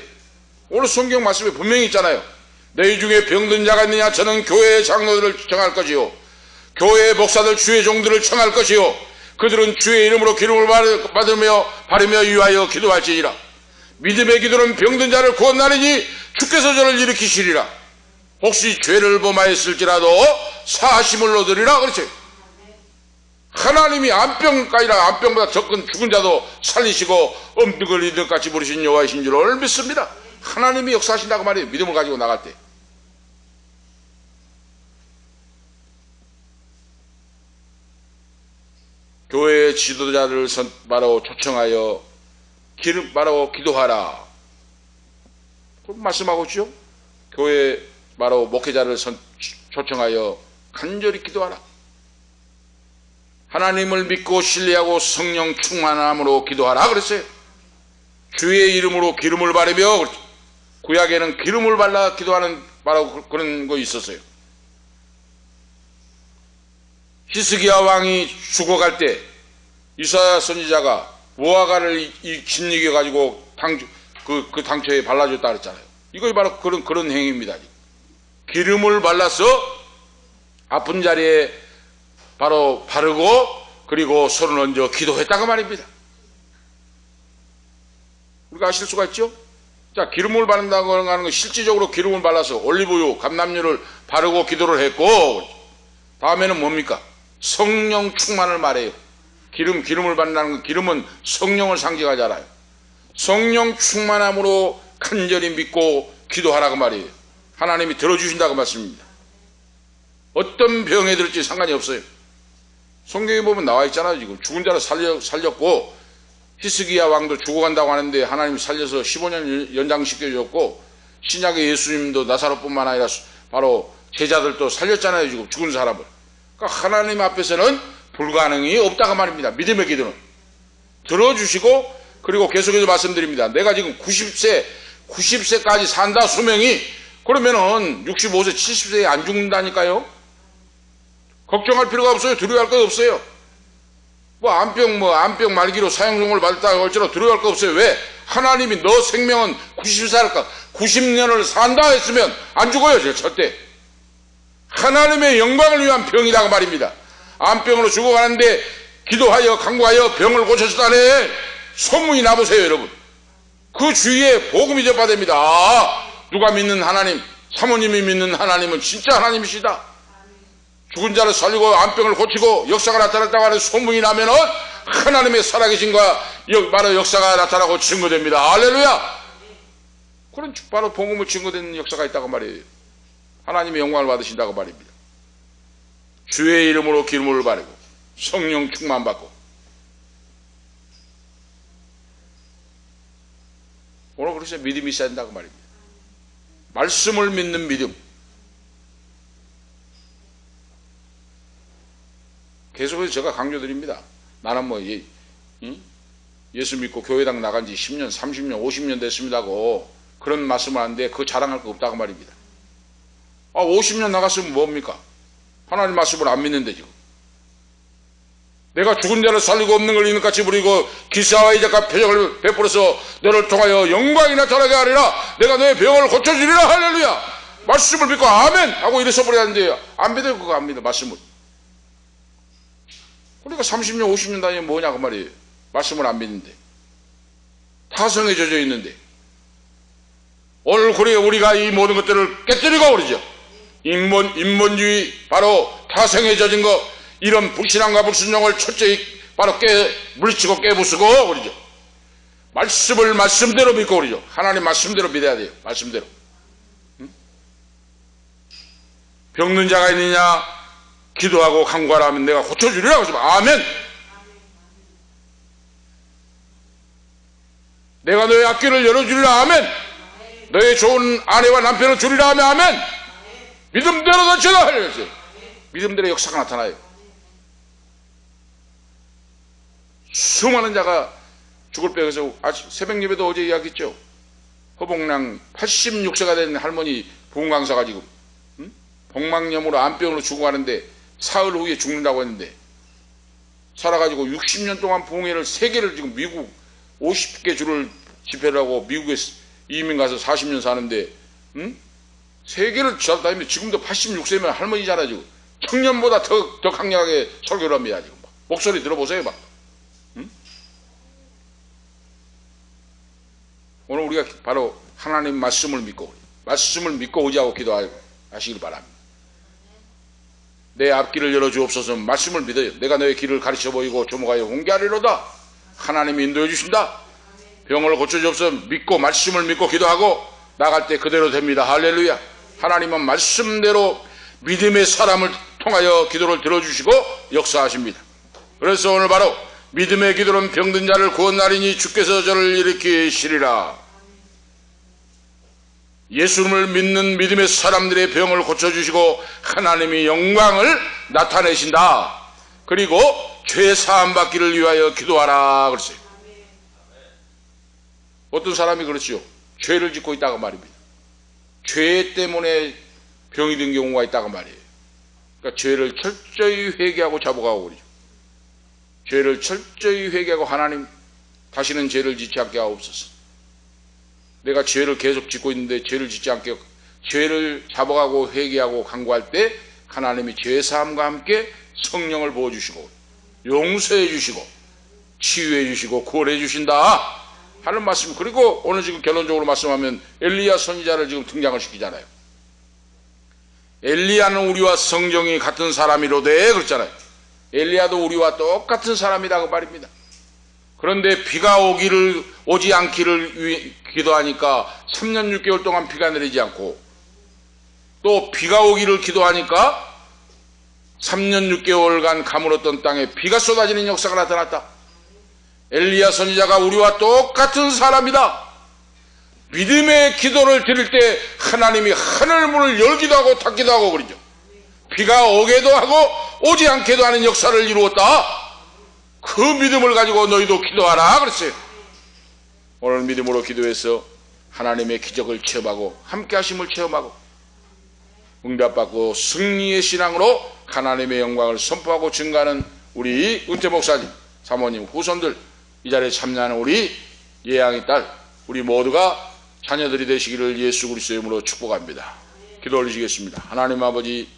오늘 성경 말씀에 분명히 있잖아요. 너희 중에 병든 자가 있느냐? 저는 교회의 장로들을 청할 것이요 교회의 목사들 주의 종들을 청할 것이요 그들은 주의 이름으로 기름을 받으며 바르며 위하여 기도할지니라. 믿음의 기도는 병든 자를 구원하리니 주께서 저를 일으키시리라. 혹시 죄를 범하였을지라도 사하심을 얻으리라. 그렇죠. 하나님이 암병가 아니라 암병보다 더 큰 죽은 자도 살리시고 엄두걸 이들같이 부르신 여호와이신 줄을 믿습니다. 하나님이 역사하신다고 말이에요. 믿음을 가지고 나갈 때. 교회의 지도자를 바로 초청하여 기름 바로 기도하라. 그렇게 말씀하고 있죠. 교회 바로 목회자를 초청하여 간절히 기도하라. 하나님을 믿고 신뢰하고 성령 충만함으로 기도하라 그랬어요. 주의 이름으로 기름을 바르며. 구약에는 기름을 발라 기도하는 바로 그런 거 있었어요. 히스기야 왕이 죽어갈 때 이사야 선지자가 무화과를 짓이겨 가지고 그 당초에 발라줬다 그랬잖아요. 이거 바로 그런 행위입니다. 기름을 발라서 아픈 자리에 바로 바르고 그리고 손을 얹어 기도했다고 말입니다. 우리가 아실 수가 있죠? 자, 기름을 바른다고 하는 건 실질적으로 기름을 발라서 올리브유, 감람유를 바르고 기도를 했고, 다음에는 뭡니까? 성령 충만을 말해요. 기름을 바른다는 건 기름은 성령을 상징하잖아요. 성령 충만함으로 간절히 믿고 기도하라고 말이에요. 하나님이 들어주신다고 말씀입니다. 어떤 병에 들을지 상관이 없어요. 성경에 보면 나와 있잖아요. 지금 죽은 자를 살렸고 히스기야 왕도 죽어간다고 하는데 하나님이 살려서 15년 연장시켜줬고, 신약의 예수님도 나사로뿐만 아니라 바로 제자들도 살렸잖아요. 지금 죽은 사람을. 그러니까 하나님 앞에서는 불가능이 없다고 말입니다. 믿음의 기도는 들어주시고, 그리고 계속해서 말씀드립니다. 내가 지금 90세까지 산다 수명이, 그러면은 65세 70세에 안 죽는다니까요. 걱정할 필요가 없어요. 두려워할 것 없어요. 암병 말기로 사형선고를 받았다고 할지라도 두려워할 거 없어요. 왜? 하나님이 너 생명은 90살까 90년을 산다 했으면 안 죽어요. 절대. 하나님의 영광을 위한 병이라고 말입니다. 암병으로 죽어가는데 기도하여 간구하여 병을 고쳤다네. 소문이 나보세요, 여러분. 그 주위에 복음이 전파됩니다. 누가 믿는 하나님, 사모님이 믿는 하나님은 진짜 하나님이시다. 죽은 자를 살리고 암병을 고치고 역사가 나타났다고 하는 소문이 나면은 하나님의 살아계신과 바로 역사가 나타나고 증거됩니다. 할렐루야. 그런 바로 복음을 증거되는 역사가 있다고 말이에요. 하나님의 영광을 받으신다고 말입니다. 주의 이름으로 기름을 바르고 성령 충만 받고. 오늘 그래서 믿음이 있어야 된다고 말입니다. 말씀을 믿는 믿음. 계속해서 제가 강조드립니다. 나는 예수 믿고 교회당 나간 지 10년, 30년, 50년 됐습니다고 그런 말씀을 하는데 그 자랑할 거 없다고 말입니다. 50년 나갔으면 뭡니까? 하나님 말씀을 안 믿는데 지금. 내가 죽은 자를 살리고 없는 걸 있는 같이 부리고 기사와 이적과 표적을 베풀어서 너를 통하여 영광이 나타나게 하리라. 내가 너의 병을 고쳐주리라. 할렐루야. 말씀을 믿고 아멘 하고 이래서 버려야하는데 안 믿어요. 그거 안 믿어. 말씀을. 우리가 30년 50년 다니면 뭐냐 그 말이에요. 말씀을 안 믿는데 타성에 젖어 있는데 오늘 우리가 이 모든 것들을 깨뜨리고 그러죠. 인본주의 바로 타성에 젖은 거 이런 불신앙과 불순종을 철저히 바로 물리치고 깨부수고 그러죠. 말씀을 말씀대로 믿고 그러죠. 하나님 말씀대로 믿어야 돼요. 말씀대로. 응? 병든 자가 있느냐 기도하고 간구하라 하면 내가 고쳐주리라 그러죠. 아멘. 내가 너의 앞길을 열어주리라. 아멘. 너의 좋은 아내와 남편을 주리라 하면 아멘. 믿음대로 던져라 하려고 믿음대로 역사가 나타나요. 수많은 자가 죽을 병에서 새벽 예배도 어제 이야기했죠. 허봉랑 86세가 된 할머니 부흥강사 가지고 복막염으로 암병으로 죽어가는데 사흘 후에 죽는다고 했는데 살아가지고 60년 동안 부흥회를 3개를 지금 미국 50개 주를 집회를 하고 미국에 이민 가서 40년 사는데 3개를 다니면 지금도 86세면 할머니잖아. 지금 청년보다 더 강력하게 설교를 합니다. 지금 목소리 들어보세요. 막. 오늘 우리가 바로 하나님 말씀을 믿고 의지하고 기도하시길 바랍니다. 내 앞길을 열어주옵소서. 말씀을 믿어요. 내가 너의 길을 가르쳐 보이고 조목하여 공개하리로다. 하나님이 인도해 주신다. 병을 고쳐주옵소서. 믿고 말씀을 믿고 기도하고 나갈 때 그대로 됩니다. 할렐루야. 하나님은 말씀대로 믿음의 사람을 통하여 기도를 들어주시고 역사하십니다. 그래서 오늘 바로 믿음의 기도는 병든 자를 구원하리니 주께서 저를 일으키시리라. 예수님을 믿는 믿음의 사람들의 병을 고쳐주시고 하나님이 영광을 나타내신다. 그리고 죄 사함 받기를 위하여 기도하라 그랬어요. 어떤 사람이 그렇죠. 죄를 짓고 있다고 말입니다. 죄 때문에 병이 든 경우가 있다고 말이에요. 그러니까 죄를 철저히 회개하고 자복하고 그러죠. 죄를 철저히 회개하고 하나님 다시는 죄를 짓지 않게 하옵소서. 내가 죄를 계속 짓고 있는데 죄를 짓지 않게 죄를 자복하고 회개하고 간구할 때 하나님이 죄사함과 함께 성령을 부어주시고 용서해 주시고 치유해 주시고 구원해 주신다 하는 말씀. 그리고 오늘 지금 결론적으로 말씀하면 엘리야 선지자를 지금 등장을 시키잖아요. 엘리야는 우리와 성정이 같은 사람이로되 그랬잖아요. 엘리야도 우리와 똑같은 사람이다 그 말입니다. 그런데 비가 오지 않기를 기도하니까 3년 6개월 동안 비가 내리지 않고 또 비가 오기를 기도하니까 3년 6개월간 가물었던 땅에 비가 쏟아지는 역사가 나타났다. 엘리야 선지자가 우리와 똑같은 사람이다. 믿음의 기도를 드릴 때 하나님이 하늘 문을 열기도 하고 닫기도 하고 그러죠. 비가 오게도 하고 오지 않게도 하는 역사를 이루었다. 그 믿음을 가지고 너희도 기도하라 그랬어요. 오늘 믿음으로 기도해서 하나님의 기적을 체험하고 함께 하심을 체험하고 응답받고 승리의 신앙으로 하나님의 영광을 선포하고 증가하는 우리 은퇴 목사님, 사모님, 후손들, 이 자리에 참여하는 우리 예양의 딸, 우리 모두가 자녀들이 되시기를 예수 그리스도의 이름으로 축복합니다. 기도 올리시겠습니다. 하나님 아버지,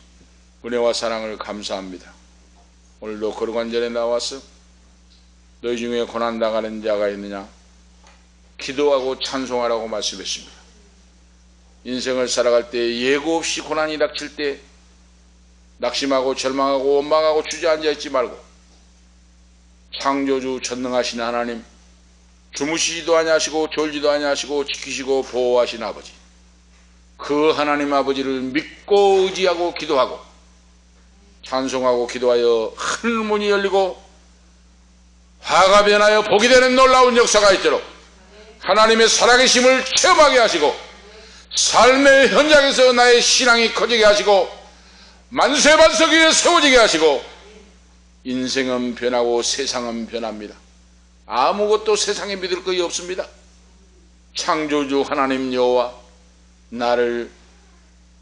은혜와 사랑을 감사합니다. 오늘도 거룩한 전에 나와서 너희 중에 고난당하는 자가 있느냐 기도하고 찬송하라고 말씀했습니다. 인생을 살아갈 때 예고 없이 고난이 닥칠 때 낙심하고 절망하고 원망하고 주저앉아 있지 말고 창조주 전능하신 하나님, 주무시지도 아니하시고 졸지도 아니하시고 지키시고 보호하신 아버지, 그 하나님 아버지를 믿고 의지하고 기도하고 찬송하고 기도하여 하늘문이 열리고 화가 변하여 복이 되는 놀라운 역사가 있도록 하나님의 살아계심을 체험하게 하시고 삶의 현장에서 나의 신앙이 커지게 하시고 만세반석 위에 세워지게 하시고 인생은 변하고 세상은 변합니다. 아무것도 세상에 믿을 것이 없습니다. 창조주 하나님 여호와 나를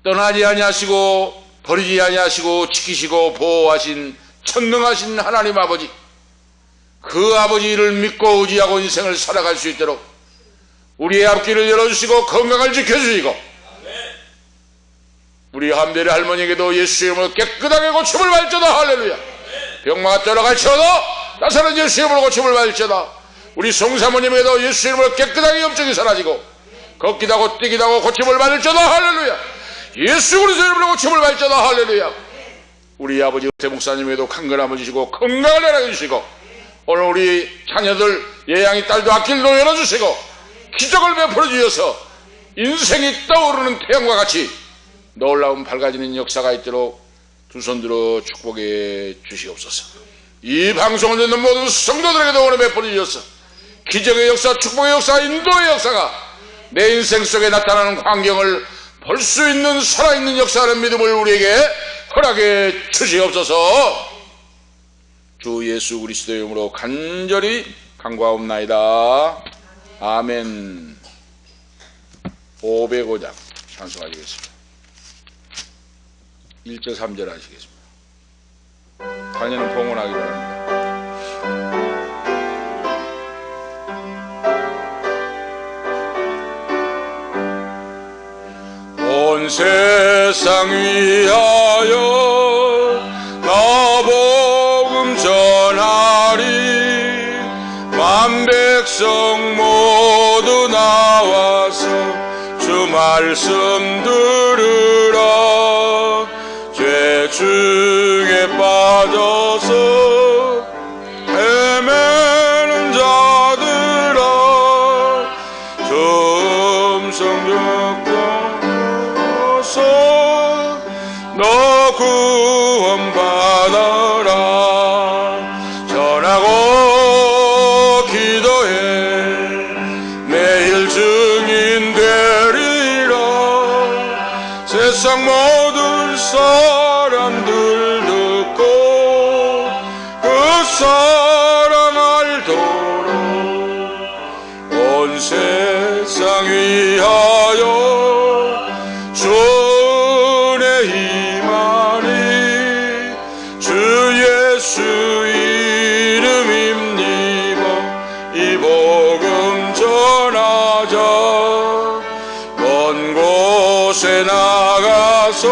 떠나지 아니하시고 버리지 아니하시고 지키시고 보호하신 전능하신 하나님 아버지, 그 아버지를 믿고 의지하고 인생을 살아갈 수 있도록 우리의 앞길을 열어주시고 건강을 지켜주시고, 우리 한별의 할머니에게도 예수 이름으로 깨끗하게 고침을 받을지어다. 할렐루야. 병마가 떠나갈지어다. 나사는 예수 이름으로 고침을 받을지어다. 우리 송사모님에게도 예수 이름으로 깨끗하게 염증이 사라지고 걷기도 하고 뛰기도 하고 고침을 받을지어다. 할렐루야. 예수 그리스도 이름으로 고침을 받을지어다. 할렐루야. 우리 아버지 은퇴 목사님에게도 강건함을 주시고 건강을 열어주시고, 오늘 우리 자녀들 예양이 딸도 앞길도 열어주시고 기적을 베풀어 주셔서 인생이 떠오르는 태양과 같이 놀라운 밝아지는 역사가 있도록 두 손 들어 축복해 주시옵소서. 이 방송을 듣는 모든 성도들에게도 오늘 베풀어 주셔서 기적의 역사, 축복의 역사, 인도의 역사가 내 인생 속에 나타나는 환경을 볼 수 있는 살아있는 역사라는 믿음을 우리에게 허락해 주시옵소서. 주 예수 그리스도의 이름으로 간절히 간구하옵나이다. 아멘. 505장 찬송하시겠습니다. 1절 3절 하시겠습니다. 자녀는 봉헌하기 바랍니다. 온 세상 위하여 나 복음 전하리. 만 백성 모두 나와서 주 말씀 들으라. 죄 중에 빠져서 헤매는 자들아, 저 음성 듣고서 너 구원받아라. 전하고 기도해 매일 증인 되리라. 세상 모든 사람들 듣고 그 사랑 알도록 온 세상 위하여 주의 힘하니. 주 예수 이름 힘입어 이 복음 전하자. 먼 곳에 나가서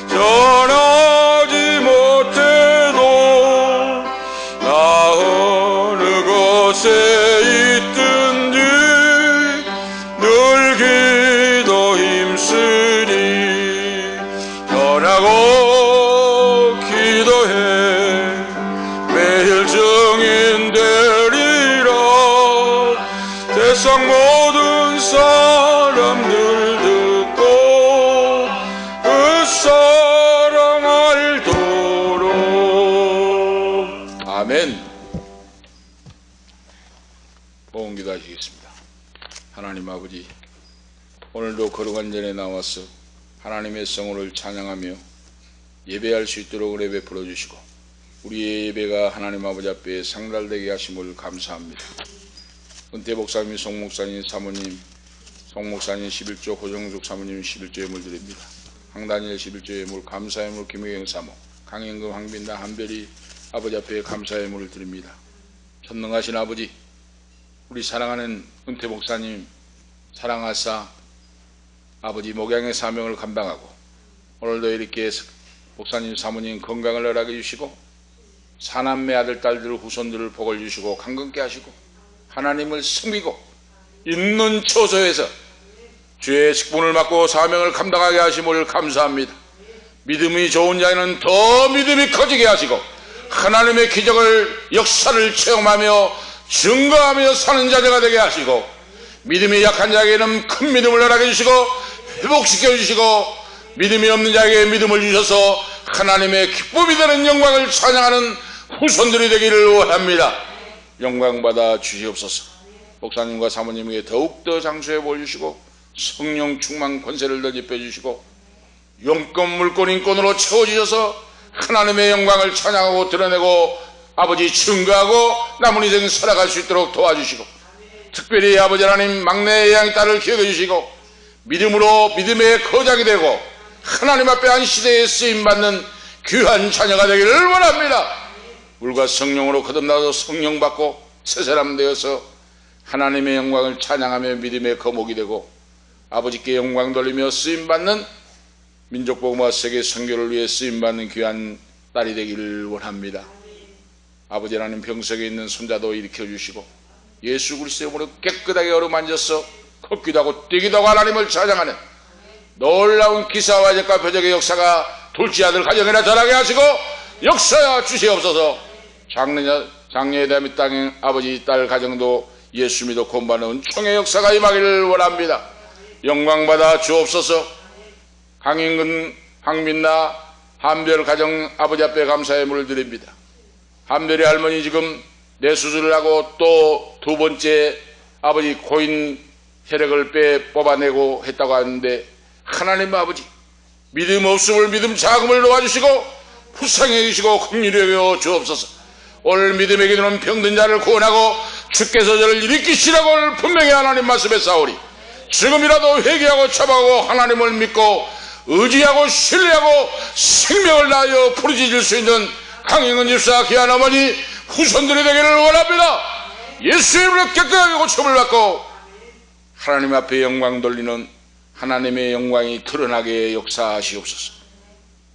전하지 못해도 나 어느 곳에 있든지 늘 기도 힘쓰리. 전하고 기도해 매일 증인 되리라. 세상 모든 사람들 듣고 그 사랑 알도록. 아멘. 봉헌기도 하시겠습니다. 하나님 아버지, 오늘도 거룩한 전에 나와서 하나님의 성호를 찬양하며 예배할 수 있도록 은혜 베풀어 주시고 우리의 예배가 하나님 아버지 앞에 상달되게 하심을 감사합니다. 은퇴 목사님, 송 목사님, 사모님, 송 목사님 11조, 호정숙 사모님 11조 예물 드립니다. 황다니엘 11조 예물, 감사 예물, 김혜경 사모, 강현금, 황빈다, 한별이 아버지 앞에 감사 예물을 드립니다. 전능하신 아버지, 우리 사랑하는 은퇴 목사님 사랑하사 아버지 목양의 사명을 감당하고 오늘도 이렇게 목사님 사모님 건강을 허락해 주시고 사남매 아들 딸들 후손들을 복을 주시고 강건케 하시고 하나님을 섬기고 있는 처소에서 주의 직분을 맡고 사명을 감당하게 하심을 감사합니다. 믿음이 좋은 자에는 더 믿음이 커지게 하시고 하나님의 기적을 역사를 체험하며 증거하며 사는 자녀가 되게 하시고 믿음이 약한 자에게는 큰 믿음을 허락해 주시고 회복시켜 주시고 믿음이 없는 자에게 믿음을 주셔서 하나님의 기쁨이 되는 영광을 찬양하는 후손들이 되기를 원합니다. 영광받아 주시옵소서. 목사님과 사모님에게 더욱더 장수해 보여주시고 성령 충만 권세를 더 입혀주시고 용건 물건 인권으로 채워주셔서 하나님의 영광을 찬양하고 드러내고 아버지 증거하고 남은 인생 살아갈 수 있도록 도와주시고 특별히 아버지 하나님 막내 예양 딸을 기억해 주시고 믿음으로 믿음의 거장이 되고 하나님 앞에 한 시대에 쓰임받는 귀한 자녀가 되기를 원합니다. 물과 성령으로 거듭나서 성령 받고 새 사람 되어서 하나님의 영광을 찬양하며 믿음의 거목이 되고 아버지께 영광 돌리며 쓰임받는 민족복음화 세계 선교를 위해 쓰임받는 귀한 딸이 되기를 원합니다. 아버지 하나님, 병석에 있는 손자도 일으켜주시고 예수 그리스도의 이름으로 깨끗하게 어루만져서 걷기도 하고 뛰기도 하고 하나님을 찬양하는 놀라운 기사와 역과 표적의 역사가 둘째 아들 가정이나 전하게 하시고 역사야 주시옵소서. 장래에 대한 이 땅의 아버지 딸 가정도 예수 믿어 구원받는 은총의 역사가 임하기를 원합니다. 영광받아 주옵소서. 강인근, 황민나, 한별 가정 아버지 앞에 감사의 물을 드립니다. 한별이 할머니 지금 내 수술을 하고 또 두 번째 아버지 코인 혈액을 뽑아내고 했다고 하는데 하나님 아버지 믿음 없음을 믿음 자금을 놓아주시고 불쌍히 해주시고 긍휼히 여겨 주옵소서. 오늘 믿음의 기도는 병든 자를 구원하고 주께서 저를 일으키시라고 분명히 하나님 말씀에 싸우리. 지금이라도 회개하고 참하고 하나님을 믿고 의지하고 신뢰하고 생명을 다하여 부르짖을 수 있는 강인근 집사 귀한 어머니 후손들이 되기를 원합니다. 예수의 이름으로 깨끗하게 고침을 받고 하나님 앞에 영광 돌리는 하나님의 영광이 드러나게 역사하시옵소서.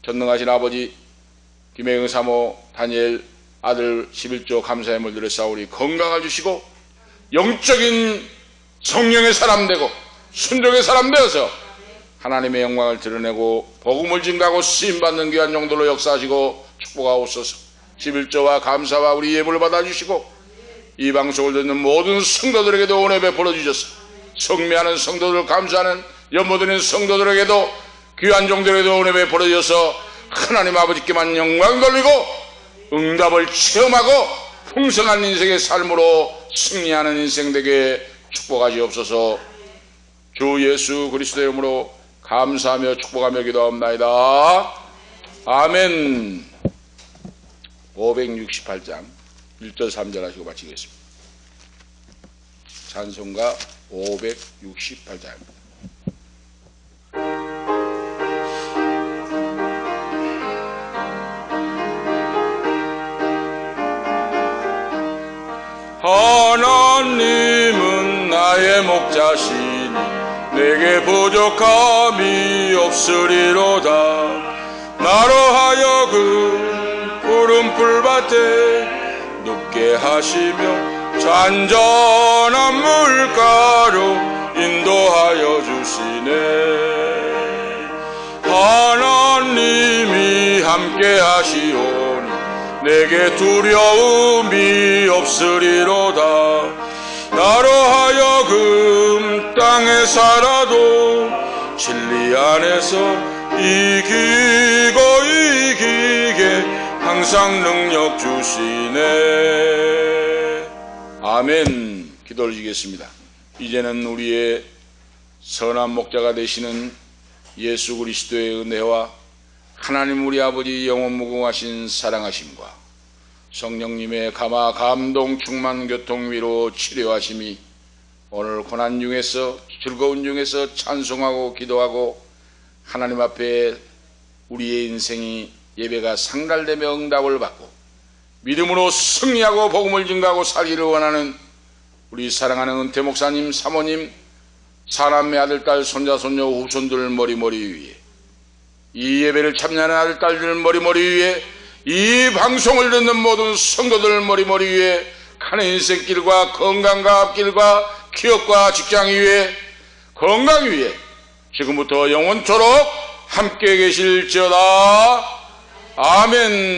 전능하신 아버지 김혜경 사모 다니엘 아들 11조 감사의 물들을 싸우리 건강을 주시고 영적인 성령의 사람 되고 순종의 사람 되어서 하나님의 영광을 드러내고 복음을 증가하고 쓰임받는 귀한 용도로 역사하시고 축복하옵소서. 11조와 감사와 우리 예물을 받아주시고 이 방송을 듣는 모든 성도들에게도 은혜 베풀어 주셔서 성미하는 성도들 감사하는 연모드린 성도들에게도 귀한 종들에게도 은혜 베풀어 주셔서 하나님 아버지께만 영광 돌리고 응답을 체험하고 풍성한 인생의 삶으로 승리하는 인생 되게 축복하시옵소서. 주 예수 그리스도의 이름으로 감사하며 축복하며 기도합나이다. 아멘. 568장 1절 3절 하시고 마치겠습니다. 찬송가 568장입니다. 하나님은 나의 목자시니 내게 부족함이 없으리로다. 나로 하여금 푸른 풀밭에 눕게 하시며 잔잔한 물가로 인도하여 주시네. 하나님이 함께 하시오니 내게 두려움이 없으리로다. 나로 하여금 땅에 살아도 진리 안에서 이기고 이기게 항상 능력 주시네. 아멘. 기도 올리겠습니다. 이제는 우리의 선한 목자가 되시는 예수 그리스도의 은혜와 하나님 우리 아버지 영원무궁하신 사랑하심과 성령님의 감화 감동 충만 교통 위로 치료하심이 오늘 고난 중에서 즐거운 중에서 찬송하고 기도하고 하나님 앞에 우리의 인생이 예배가 상달되며 응답을 받고 믿음으로 승리하고 복음을 증가하고 살기를 원하는 우리 사랑하는 은퇴 목사님, 사모님, 사남매 아들, 딸, 손자, 손녀, 후손들 머리머리 위에 이 예배를 참여하는 아들, 딸들 머리머리 위에 이 방송을 듣는 모든 성도들 머리머리 위에 가는 인생길과 건강과 앞길과 기업과 직장 위에 건강 위에 지금부터 영원토록 함께 계실지어다. 아멘.